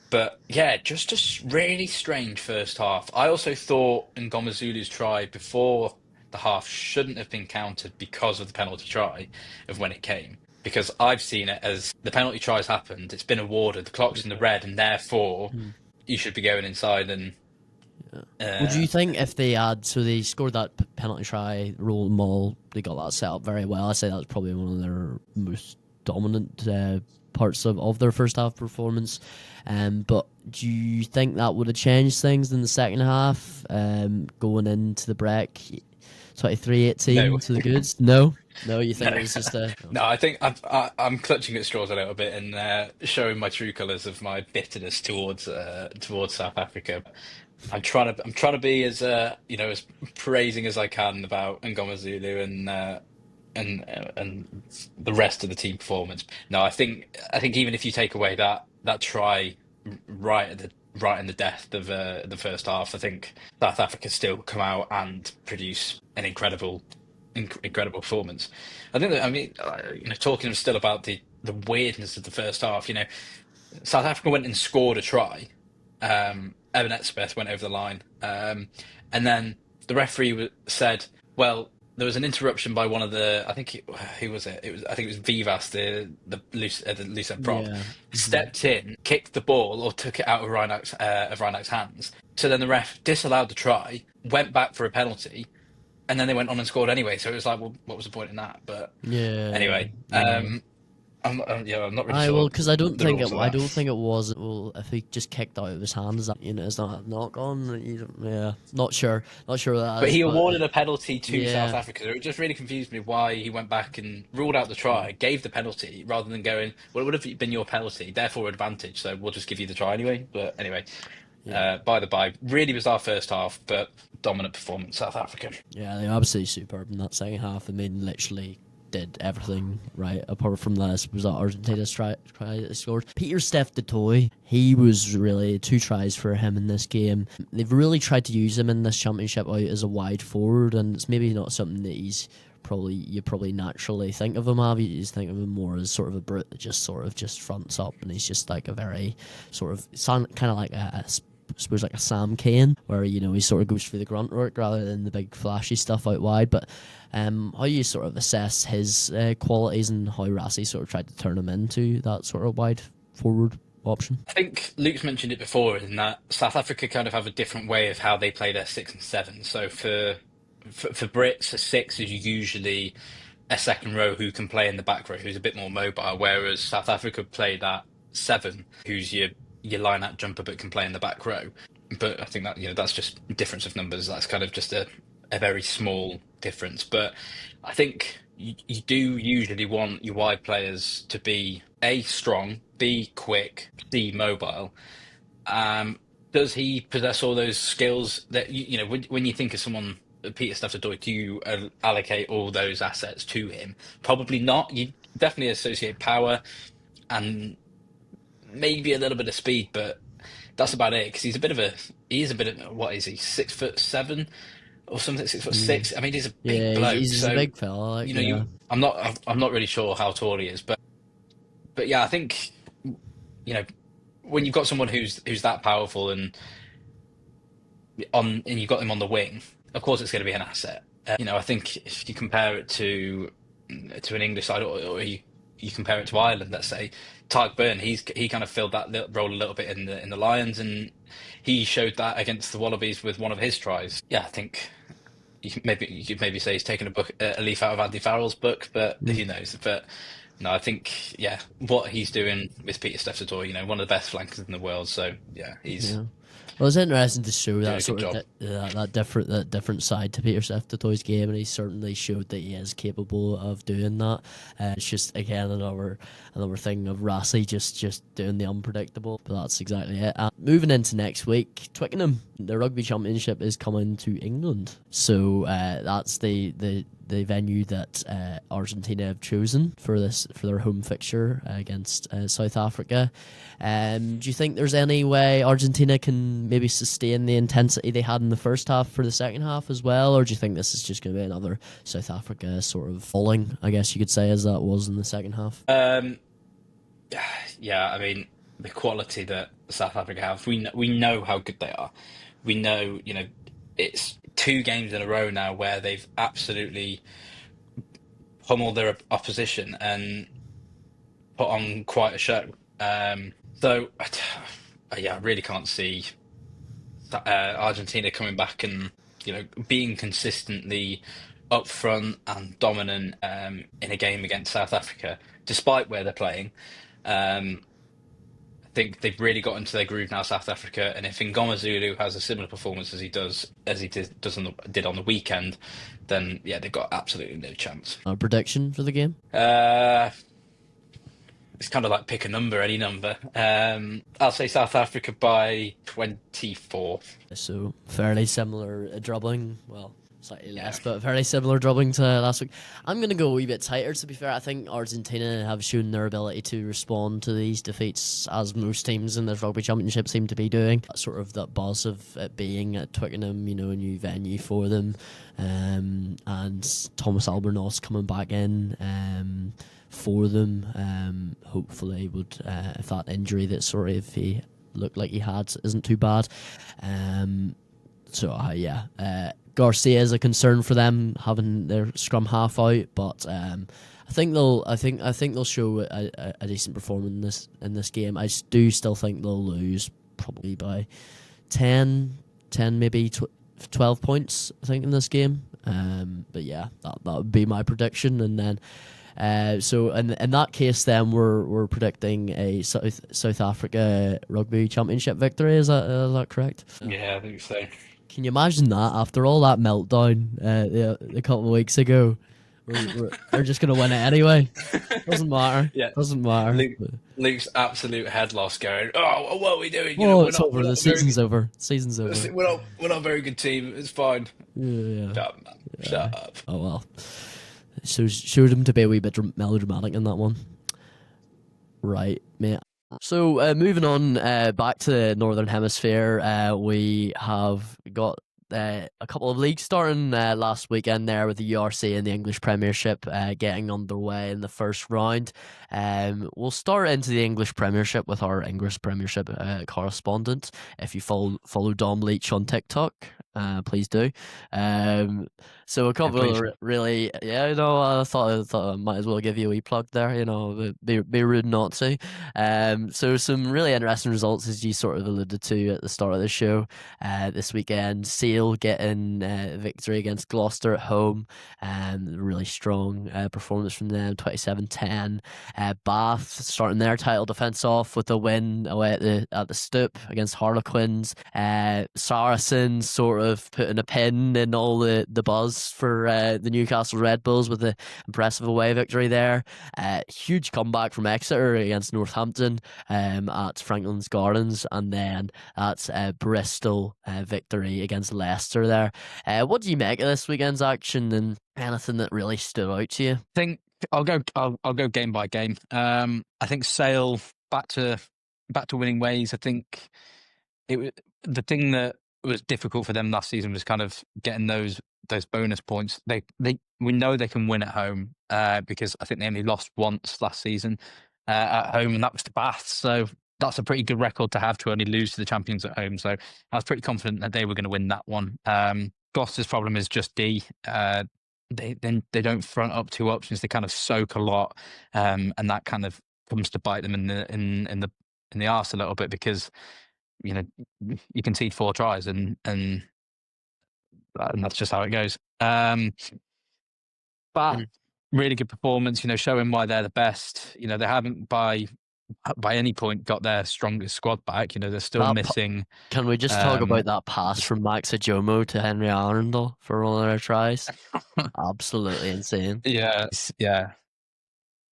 But just a really strange first half. I also thought Ngoma Zulu's try before the half shouldn't have been counted because of the penalty try of when it came. Because I've seen it as the penalty try's happened, it's been awarded, the clock's in the red, and therefore you should be going inside. And would you think if they they scored that penalty try, roll maul, they got that set up very well. I say that's probably one of their most dominant parts of their first half performance. But do you think that would have changed things in the second half, going into the break? 23-18 to the goods? No, you think it was just a... No, I think I'm clutching at straws a little bit and showing my true colours of my bitterness towards South Africa. I'm trying to be as as praising as I can about Ngoma Zulu and the rest of the team performance. No, I think even if you take away that try right in the death of the first half, I think South Africa still come out and produce an incredible performance. I think that, talking still about the weirdness of the first half, South Africa went and scored a try. Evan Etzebeth went over the line, and then the referee said, well, there was an interruption by one of the, I think who was it? I think it was Vivas, the loose end prop, stepped in, kicked the ball or took it out of Reinach's hands. So then the ref disallowed the try, went back for a penalty, and then they went on and scored anyway. So it was like, well, what was the point in that? But anyway, I'm not really I sure will, because I don't the think rules it. of I that. don't think it was. Well, if he just kicked out of his hand, is that, is that a knock on? Yeah, not sure. Not sure what that But is, he but awarded a penalty to South yeah, Africa. It just really confused me why he went back and ruled out the try, gave the penalty, rather than going, well, it would have been your penalty, therefore advantage, so we'll just give you the try anyway. But anyway, yeah, by the by, really bizarre first half, but dominant performance, South Africa. yeah. They're absolutely superb in that second half. I mean, literally did everything right apart from this was that Argentina's try that scored. Peter Steph du Toit, he was really 2 tries for him in this game. They've really tried to use him in this championship out as a wide forward, and it's maybe not something that you probably naturally think of him as. You just think of him more as sort of a brute that just fronts up, and he's just like a very sort of kind of like I suppose like a Sam Kane, where he sort of goes through the grunt work rather than the big flashy stuff out wide. But how you sort of assess his qualities and how Rassie sort of tried to turn him into that sort of wide forward option? I think Luke's mentioned it before, in that South Africa kind of have a different way of how they play their 6 and 7. So for Brits, a 6 is usually a second row who can play in the back row, who's a bit more mobile, whereas South Africa play that 7, who's your line out jumper but can play in the back row. But I think that that's just difference of numbers. That's kind of just a very small difference. But I think you do usually want your wide players to be A, strong, B, quick, C, mobile. Does he possess all those skills that when you think of someone, Peter Stuyvesant, do you allocate all those assets to him? Probably not. You definitely associate power and maybe a little bit of speed, but that's about it. Because he is a bit of, what is he, 6'7" or something, 6'6". I mean, he's a big Yeah, bloke. he's a So big fella. Like, yeah, I'm not really sure how tall he is, but yeah, I think you know when you've got someone who's that powerful and you've got him on the wing, of course it's going to be an asset. I think if you compare it to an English side, or you compare it to Ireland, let's say, Tyke Byrne, he kind of filled that role a little bit in the Lions, and he showed that against the Wallabies with one of his tries. Yeah, I think you could maybe say he's taken a leaf out of Andy Farrell's book, but who knows? But no, I think what he's doing with Peter Stuyvesant, one of the best flankers in the world. So yeah, he's yeah. Well, it's interesting to show doing that a good sort of job. that different side to Peter Steph game, and he certainly showed that he is capable of doing that. It's just again another thing of Rassie just doing the unpredictable, but that's exactly it. Moving into next week, Twickenham, the Rugby Championship is coming to England, so that's the venue that Argentina have chosen for their home fixture against South Africa. Do you think there's any way Argentina can maybe sustain the intensity they had in the first half for the second half as well, or do you think this is just going to be another South Africa sort of falling, I guess you could say, as that was in the second half? Yeah, I mean the quality that South Africa have, we know how good they are. We know, it's 2 games in a row now where they've absolutely pummeled their opposition and put on quite a show. So, yeah, I really can't see Argentina coming back and being consistently up front and dominant in a game against South Africa, despite where they're playing. I think they've really got into their groove now, South Africa. And if Ngoma Zulu has a similar performance as he did on the weekend, then yeah, they've got absolutely no chance. A prediction for the game? It's kind of like pick a number, any number. I'll say South Africa by 24. So fairly similar drubbing. Well, slightly less, but fairly similar drubbing to last week. I'm going to go a wee bit tighter, to be fair. I think Argentina have shown their ability to respond to these defeats, as most teams in this Rugby Championship seem to be doing. Sort of that buzz of it being at Twickenham, a new venue for them, and Thomas Albornoz coming back in for them. Hopefully would, if that injury that sort of he looked like he had isn't too bad. Garcia is a concern for them having their scrum half out, but I think they'll show a decent performance in this game. I do still think they'll lose probably by 10 maybe 12 points, I think, in this game. But yeah, that would be my prediction. And then So in that case, then we're predicting a South Africa Rugby Championship victory. Is that correct? Yeah, I think so. Can you imagine that after all that meltdown a couple of weeks ago? They're just gonna win it anyway. Doesn't matter. Yeah, Doesn't matter. Luke, Luke's absolute head loss, going, "Oh, what are we doing? Oh, We're it's not, over. we're The not a very season's good, over. Season's over. we're not a very good team. It's fine. Yeah. Shut up, man. Shut up." Oh well. So showed him to be a wee bit melodramatic in that one. Right, mate. So moving on back to the Northern Hemisphere, we have got a couple of leagues starting last weekend there with the URC and the English Premiership getting underway in the first round. We'll start into the English Premiership with our English Premiership correspondent. If you follow Dom Leach on TikTok, please do. So a couple please. of really, yeah, I thought I might as well give you a wee plug there. Be rude not to. So some really interesting results, as you sort of alluded to at the start of the show. This weekend, Sale getting victory against Gloucester at home. Really strong performance from them, 27-10. Bath starting their title defence off with a win away at the Stoop against Harlequins. Saracens sort of putting a pin in all the buzz for the Newcastle Red Bulls with the impressive away victory there. Huge comeback from Exeter against Northampton at Franklin's Gardens, and then that's Bristol victory against Leicester there. What do you make of this weekend's action, and anything that really stood out to you? I think I'll go game by game. I think Sale back to winning ways. I think the thing that was difficult for them last season was kind of getting those bonus points. We know they can win at home because I think they only lost once last season at home, and that was to Bath. So that's a pretty good record to have, to only lose to the champions at home. So I was pretty confident that they were going to win that one. Gloucester's problem is just D. They don't front up two options. They kind of soak a lot, and that kind of comes to bite them in the arse a little bit, because you concede 4 tries and that's just how it goes. But really good performance, showing why they're the best. They haven't by any point got their strongest squad back. They're still missing. Can we just talk about that pass from Max Ajomo to Henry Arundel for one of their tries? Absolutely insane. Yeah.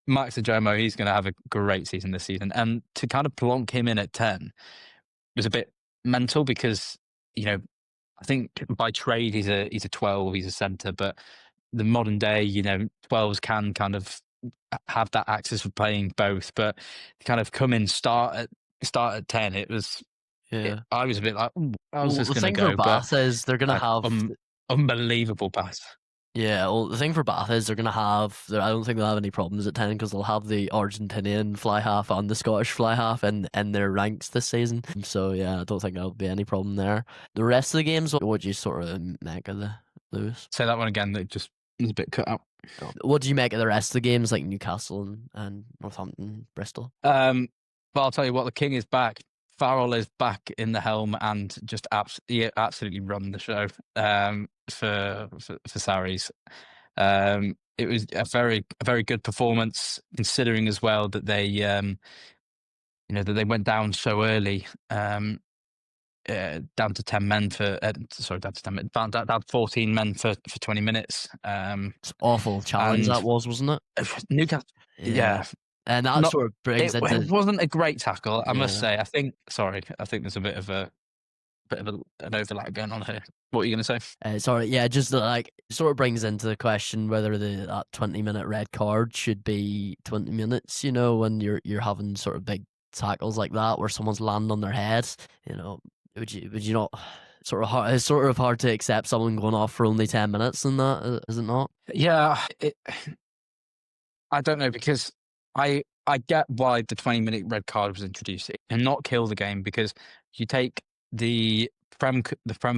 Max Ajomo, he's going to have a great season this season, and to kind of plonk him in at 10 was a bit mental, because I think by trade he's a 12, he's a centre, but the modern day 12s can kind of have that access for playing both, but to kind of come in start at 10, it was I was a bit like, how's this going to go? The thing for Bath is they're going to have unbelievable pass. Yeah, well, the thing for Bath is they're going to have. I don't think they'll have any problems at 10, because they'll have the Argentinian fly half and the Scottish fly half in their ranks this season. So yeah, I don't think there'll be any problem there. The rest of the games, what do you sort of make of the Lewis? Say that one again. That just was a bit cut out. What do you make of the rest of the games, like Newcastle and Northampton, Bristol? Well, I'll tell you what, the King is back. Farrell is back in the helm and just absolutely run the show for Sarries. It was a very good performance, considering as well that they that they went down so early, down to 10 men for down to 10 men, down 14 men for 20 minutes. It's awful challenge that wasn't it? Newcastle, yeah. And that sort of brings it wasn't a great tackle, I must say. I think there's a bit of an overlap going on here. What are you going to say? Just like sort of brings into the question whether that 20-minute red card should be 20 minutes. When you're having sort of big tackles like that where someone's landing on their head. Would you not? It's sort of hard to accept someone going off for only 10 minutes, and that is it not? Yeah, I don't know, because I get why the 20-minute red card was introduced and not kill the game, because you take the Prem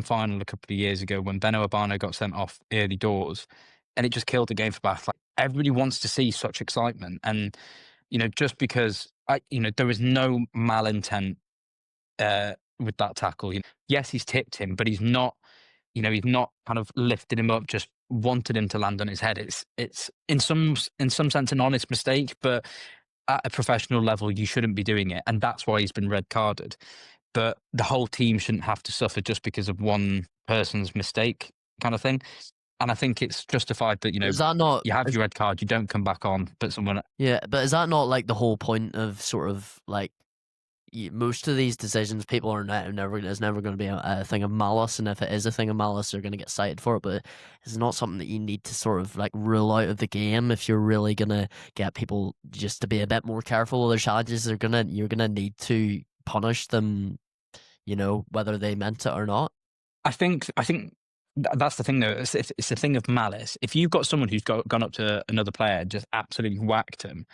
final a couple of years ago when Beno Urbano got sent off early doors, and it just killed the game for Bath. Like, everybody wants to see such excitement, and just because there was no malintent with that tackle. Yes, he's tipped him, but he's not he's not kind of lifted him up, just wanted him to land on his head. It's in some sense an honest mistake, but at a professional level, you shouldn't be doing it, and that's why he's been red carded. But the whole team shouldn't have to suffer just because of one person's mistake, kind of thing. And I think it's justified that Is that not? you have your red card, you don't come back on, but someone. Yeah, but is that not like the whole point of sort of like most of these decisions? People are never. It's never going to be a thing of malice, and if it is a thing of malice, they're going to get cited for it. But it's not something that you need to sort of like rule out of the game if you're really going to get people just to be a bit more careful with their challenges. You're gonna need to punish them, whether they meant it or not. I think that's the thing, though. It's a thing of malice. If you've got someone who's gone up to another player, just absolutely whacked him,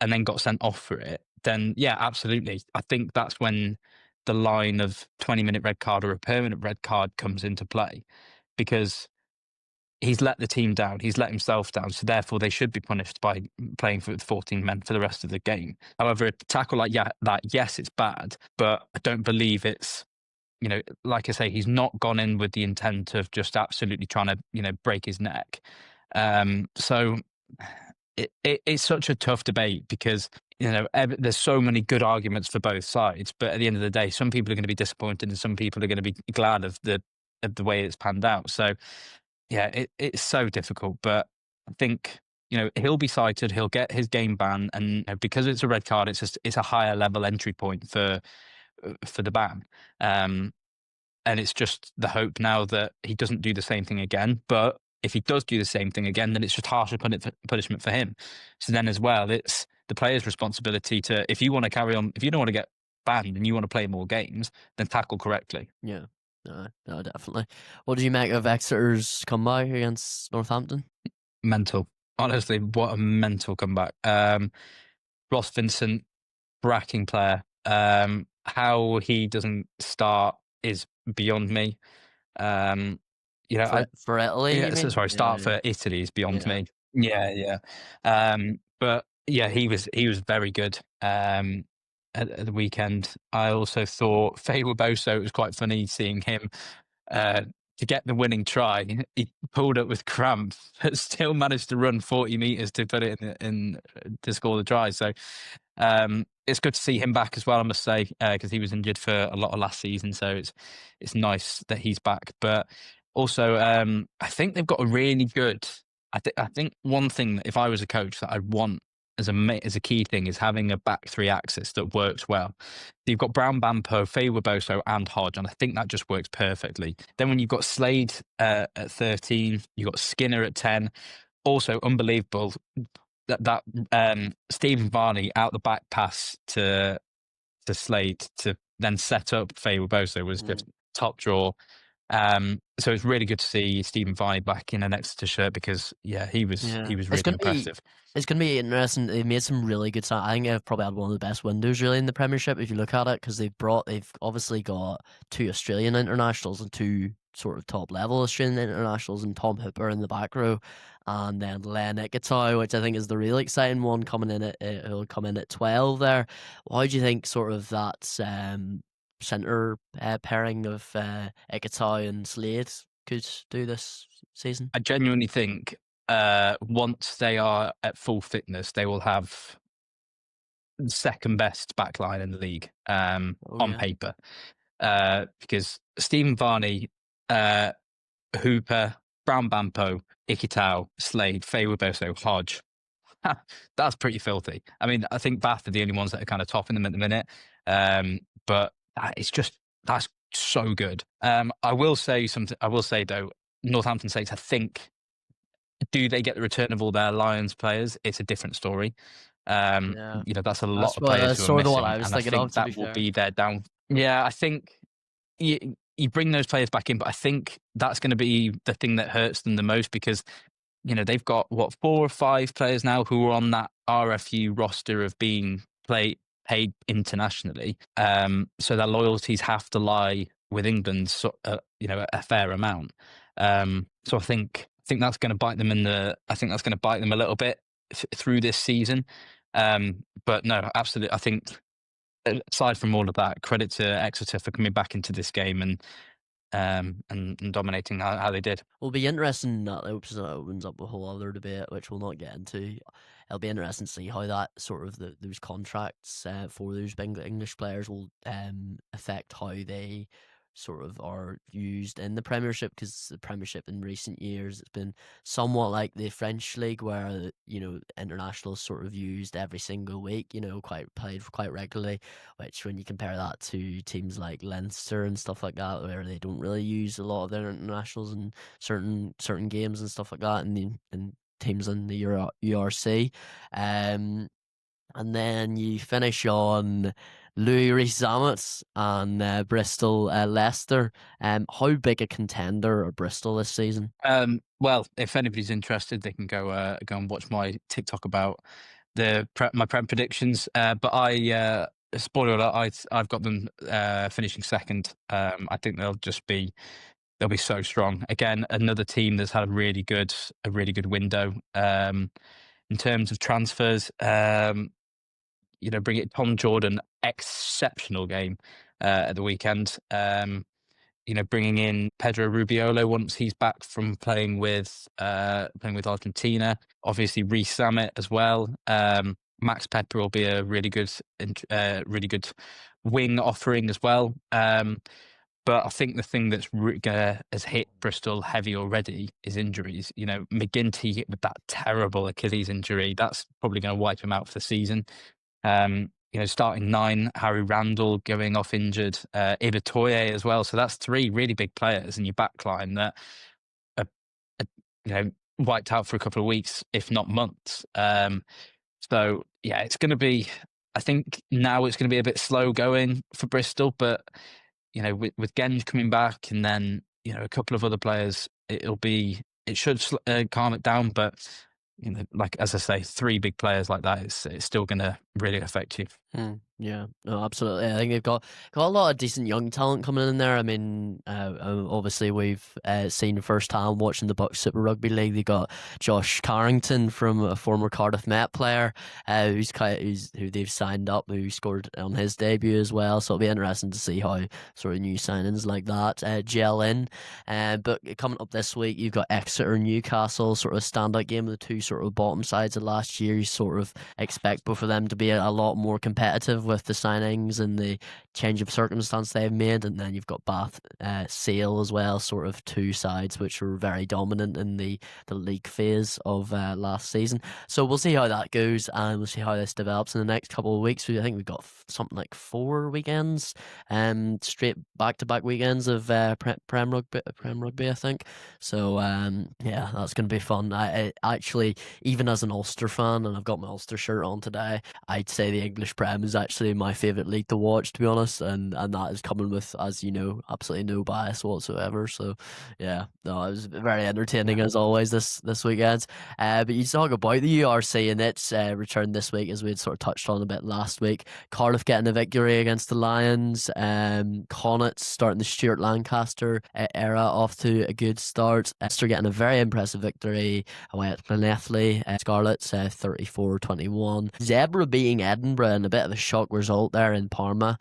and then got sent off for it, then yeah, absolutely. I think that's when the line of 20-minute red card or a permanent red card comes into play, because he's let the team down, he's let himself down, so therefore they should be punished by playing for 14 men for the rest of the game. However, a tackle like that, yes, it's bad, but I don't believe it's, like I say, he's not gone in with the intent of just absolutely trying to, break his neck. So it's such a tough debate because, there's so many good arguments for both sides, but at the end of the day, some people are going to be disappointed and some people are going to be glad of the way it's panned out. So yeah, it's so difficult, but I think, he'll be cited, he'll get his game ban, and because it's a red card, it's a higher level entry point for the ban. And it's just the hope now that he doesn't do the same thing again. But if he does do the same thing again, then it's just harsher punishment for him. So then as well, it's the player's responsibility to, if you want to carry on, if you don't want to get banned and you want to play more games, then tackle correctly. Yeah, no, definitely. What do you make of Exeter's comeback against Northampton? Mental. Honestly, what a mental comeback. Ross Vincent, bracking player. How he doesn't start is beyond me. For Italy, start for Italy is beyond me. Yeah. But yeah, he was very good at the weekend. I also thought Faye Weboso, it was quite funny seeing him to get the winning try. He pulled up with cramp, but still managed to run 40 meters to put it in to score the try. So it's good to see him back as well, I must say, because he was injured for a lot of last season. So it's nice that he's back. But also, I think they've got a really good. I think one thing that if I was a coach that I'd want as a key thing is having a back three axis that works well. You've got Brown, Bampo, Faye Weboso, and Hodge, and I think that just works perfectly. Then when you've got Slade at 13, you've got Skinner at 10. Also, unbelievable that Stephen Varney out the back pass to Slade to then set up Faye Weboso was just top draw. So it's really good to see Stephen Varney back in an Exeter shirt because he was really impressive. It's going to be interesting. They've made some really good signings. I think they've probably had one of the best windows really in the Premiership if you look at it, because they've obviously got 2 Australian internationals and 2 sort of top level Australian internationals, and Tom Hooper in the back row, and then Len Ikitau, which I think is the really exciting one, coming in he'll come in at 12 there. How do you think sort of that centre pairing of Ikitau and Slade could do this season? I genuinely think once they are at full fitness, they will have the second best backline in the league on paper, because Stephen Varney, Hooper, Brown Bampo, Ikitau, Slade, Faye Weboso, Hodge. That's pretty filthy. I mean, I think Bath are the only ones that are kind of topping them at the minute, but that's so good. I will say something. I will say though, Northampton Saints, I think, do they get the return of all their Lions players? It's a different story. That's a lot of players. That's sort of missing, what I was thinking of. That will be their down. Yeah, I think you bring those players back in, but I think that's going to be the thing that hurts them the most because they've got 4 or 5 players now who are on that RFU roster of being paid internationally. So their loyalties have to lie with England, a fair amount. So I think that's going to bite them that's going to bite them a little bit through this season. But no, absolutely. I think aside from all of that, credit to Exeter for coming back into this game and and dominating how they did. It'll be interesting that opens up a whole other debate, which we'll not get into. It'll be interesting to see how that sort of those contracts for those big English players will affect how they sort of are used in the Premiership, because the Premiership in recent years it's been somewhat like the French league, where internationals sort of used every single week, played quite regularly, which when you compare that to teams like Leinster and stuff like that, where they don't really use a lot of their internationals in certain games and stuff like that, and teams in the URC. And then you finish on Louis Rees-Zammit and Bristol Leicester. How big a contender are Bristol this season? Well, if anybody's interested, they can go and watch my TikTok about my Prem predictions. But I spoiler alert, I've got them finishing second. I think they'll be so strong. Again, another team that's had a really good window. In terms of transfers, bring it Tom Jordan, exceptional game at the weekend. Bringing in Pedro Rubiolo once he's back from playing with Argentina. Obviously, Rees-Zammit as well. Max Pepper will be a really good wing offering as well. But I think the thing that's has hit Bristol heavy already is injuries. McGinty with that terrible Achilles injury, that's probably going to wipe him out for the season. Starting 9, Harry Randall going off injured, Ibitoye as well. So that's 3 really big players in your backline that are wiped out for a couple of weeks, if not months. So yeah, it's going to be. I think now it's going to be a bit slow going for Bristol, but with Genge coming back and then a couple of other players, it should calm it down. But like as I say, 3 big players like that, it's still going to really affect you. Yeah, no, absolutely. I think they've got a lot of decent young talent coming in there. I mean, obviously we've seen firsthand watching the Bucks Super Rugby League. They got Josh Carrington, from a former Cardiff Met player, who they've signed up, who scored on his debut as well. So it'll be interesting to see how sort of new signings like that gel in. But coming up this week, you've got Exeter, Newcastle, sort of standout game of the 2 sort of bottom sides of last year. You sort of expect both of them to be a lot more competitive with the signings and the change of circumstance they've made. And then you've got Bath Sale as well, sort of 2 sides which were very dominant in the league phase of last season. So we'll see how that goes, and we'll see how this develops in the next couple of weeks. I think we've got something like 4 weekends, straight back-to-back weekends of Prem Rugby, I think. So yeah, that's going to be fun. I actually, even as an Ulster fan, and I've got my Ulster shirt on today, I'd say the English Prem is actually my favourite league to watch, to be honest, and that is coming with, as you know, absolutely no bias whatsoever. So yeah, no, it was very entertaining as always this weekend. But you talk about the URC and its return this week, as we had sort of touched on a bit last week. Cardiff getting a victory against the Lions. Connacht starting the Stuart Lancaster era off to a good start. Esther getting a very impressive victory away at Llanelli. Scarlets 34-21. Zebra beating Edinburgh in a bit of a shock result there in Parma.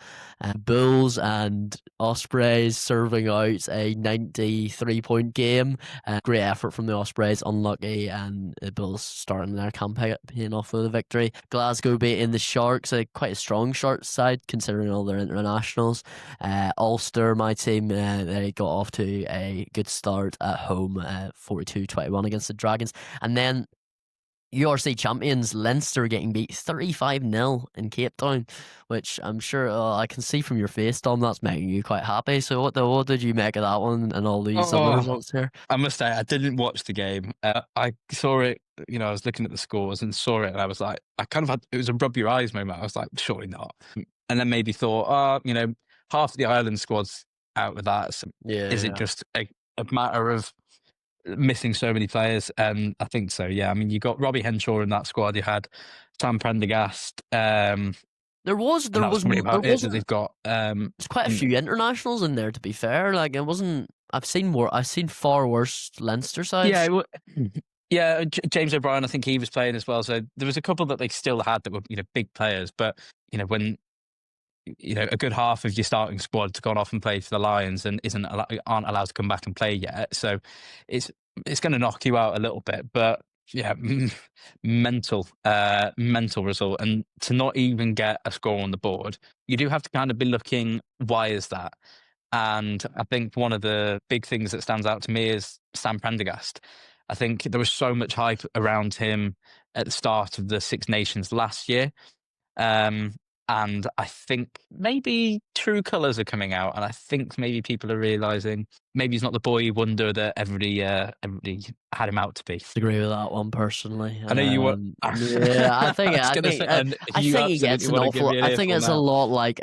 Bulls and Ospreys serving out a 93-point game. Great effort from the Ospreys, unlucky, and the Bulls starting their campaign off with a victory. Glasgow beating the Sharks, quite a strong Sharks side considering all their internationals. Ulster, my team, they got off to a good start at home, 42-21 against the Dragons. And then URC champions Leinster getting beat 35-0 in Cape Town, which I'm sure I can see from your face, Tom, that's making you quite happy. So what did you make of that one and all these other results here? I must say, I didn't watch the game. I saw it, I was looking at the scores and saw it, and I was like, it was a rub your eyes moment. I was like, surely not. And then maybe thought, half of the Ireland squad's out with that. So is it just a matter of missing so many players? I think so, yeah. I mean, you got Robbie Henshaw in that squad. You had Sam Prendergast. There was they've got there's quite a few internationals in there, to be fair. Like, it wasn't. I've seen far worse Leinster sides. Yeah, James O'Brien, I think he was playing as well. So there was a couple that they still had that were big players. But when a good half of your starting squad's gone off and played for the Lions and aren't allowed to come back and play yet. So it's going to knock you out a little bit, but yeah, mental result. And to not even get a score on the board, you do have to kind of be looking, why is that? And I think one of the big things that stands out to me is Sam Prendergast. I think there was so much hype around him at the start of the Six Nations last year. And I think maybe true colours are coming out, and I think maybe people are realising maybe he's not the boy wonder that everybody had him out to be. Agree with that one personally. I know you were. Yeah, I think he gets an awful. I think it's a lot like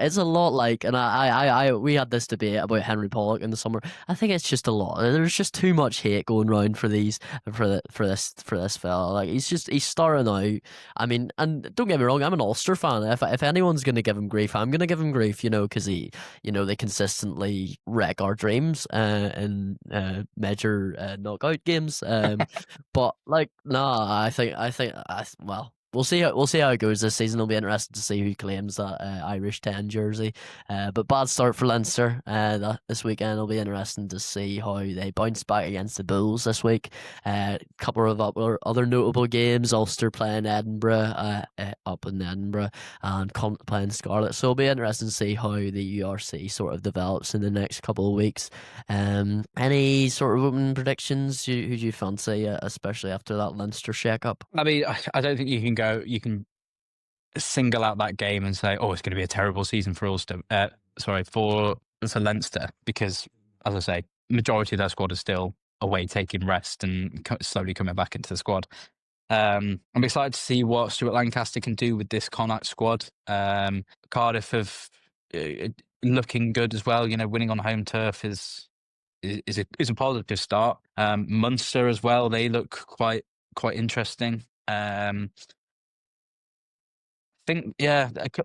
and we had this debate about Henry Pollock in the summer. I think it's just a lot. There's just too much hate going around for this fella. Like he's starting out. I mean, and don't get me wrong, I'm an Ulster fan. If anyone's going to give him grief, I'm going to give him grief. Because they consistently wreck our dreams in major knockout games. But I think we'll see how it goes this season. It'll be interesting to see who claims that Irish 10 jersey. But bad start for Leinster this weekend. It'll be interesting to see how they bounce back against the Bulls this week. Couple of other notable games: Ulster playing Edinburgh up in Edinburgh, and Connacht playing Scarlet. So it'll be interesting to see how the URC sort of develops in the next couple of weeks. Any sort of opening predictions? Who do you fancy, especially after that Leinster shake-up? I mean, I don't think you can single out that game and say, oh, it's going to be a terrible season for Ulster. For Leinster, because, as I say, majority of their squad is still away taking rest and slowly coming back into the squad. I'm excited to see what Stuart Lancaster can do with this Connacht squad. Cardiff have looking good as well. Winning on home turf is a positive start. Munster as well, they look quite interesting. I think,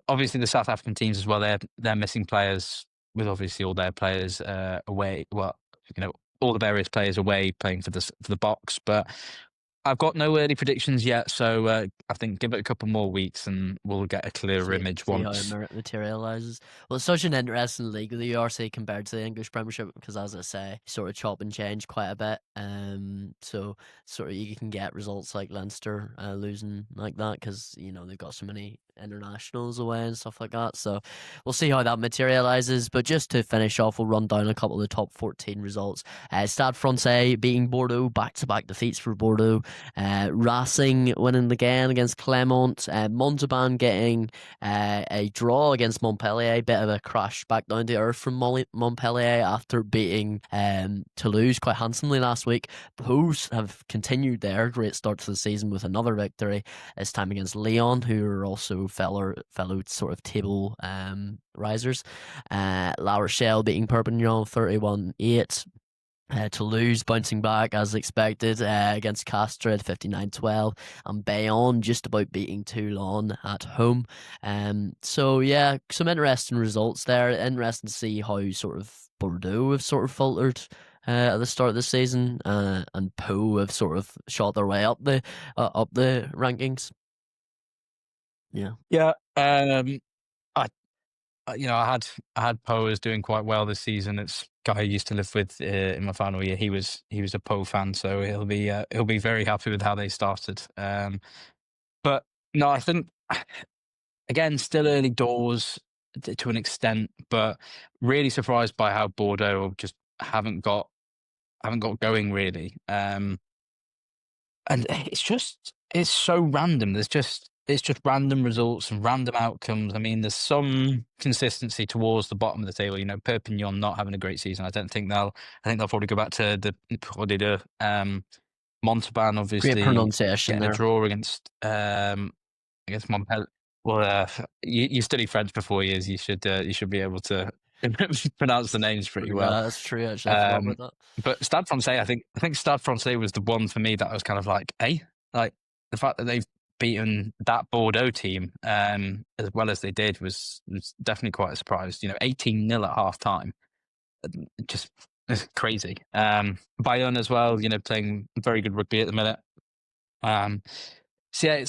obviously the South African teams as well, they're missing players, with obviously all their players away. Well, all the various players away playing for the Boks, but I've got no early predictions yet, so I think give it a couple more weeks and we'll get a clearer image once. How it materialises. Well, it's such an interesting league, the URC, compared to the English Premiership, because, as I say, sort of chop and change quite a bit. So sort of you can get results like Leinster losing like that because they've got so many internationals away and stuff like that. So we'll see how that materialises. But just to finish off, we'll run down a couple of the top 14 results. Stade Francais beating Bordeaux, back-to-back defeats for Bordeaux. Racing winning again against Clermont. Montauban getting a draw against Montpellier. Bit of a crash back down to earth from Montpellier after beating Toulouse quite handsomely last week. Pose have continued their great start to the season with another victory, this time against Lyon, who are also fellow sort of table risers. La Rochelle beating Perpignan 31-8. Toulouse bouncing back as expected against Castres 59-12, and Bayonne just about beating Toulon at home. So yeah, some interesting results there. Interesting to see how sort of Bordeaux have sort of faltered at the start of the season, and Pau have sort of shot their way up the rankings. Yeah. I had Poe as doing quite well this season. It's a guy I used to live with in my final year. He was a Poe fan, so he'll be very happy with how they started. But no, I think again, still early doors to an extent, but really surprised by how Bordeaux just haven't got going really. And it's so random. It's just random results and random outcomes. I mean, there's some consistency towards the bottom of the table. Perpignan not having a great season. I think they'll probably go back to the Montauban, obviously. Great pronunciation getting a draw against Montpellier. Well, you studied French for 4 years. You should be able to pronounce the names pretty well. Yeah, that's true. Actually, I forgot about that. But Stade Francais, I think Stade Francais was the one for me that I was kind of like, like the fact that they've beaten that Bordeaux team as well as they did was definitely quite a surprise. 18-0 at half time, just crazy. Bayonne as well, playing very good rugby at the minute. So yeah,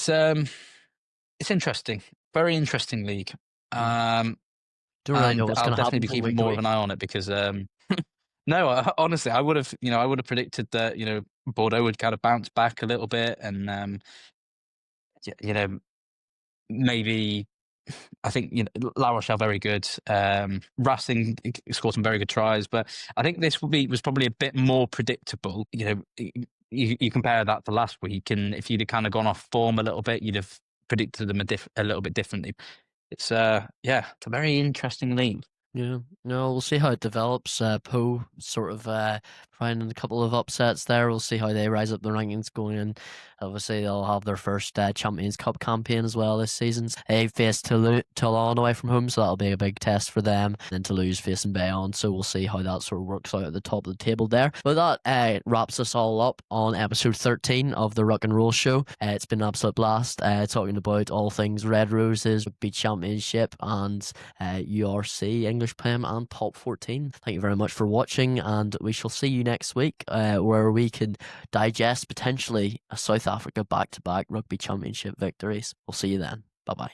it's interesting, very interesting league. don't really know and what's I'll going to definitely happen be from keeping week to more of week. an eye on it because no, honestly, I would have predicted that Bordeaux would kind of bounce back a little bit, and maybe I think La Rochelle very good. Racing scored some very good tries, but I think this was probably a bit more predictable. You compare that to last week, and if you'd have kind of gone off form a little bit, you'd have predicted them a little bit differently. It's it's a very interesting league. Yeah, no, we'll see how it develops. Poe sort of finding a couple of upsets there. We'll see how they rise up the rankings going in. Obviously, they'll have their first Champions Cup campaign as well this season. They face Toulon away from home, so that'll be a big test for them. And then Toulouse facing Bayonne, so we'll see how that sort of works out at the top of the table there. But that wraps us all up on episode 13 of the Rock and Roll Show. It's been an absolute blast talking about all things Red Roses, Rugby Championship, and URC, English Prem, and Pop 14. Thank you very much for watching, and we shall see you next week where we can digest potentially a South Africa back-to-back Rugby Championship victories. We'll see you then. Bye-bye.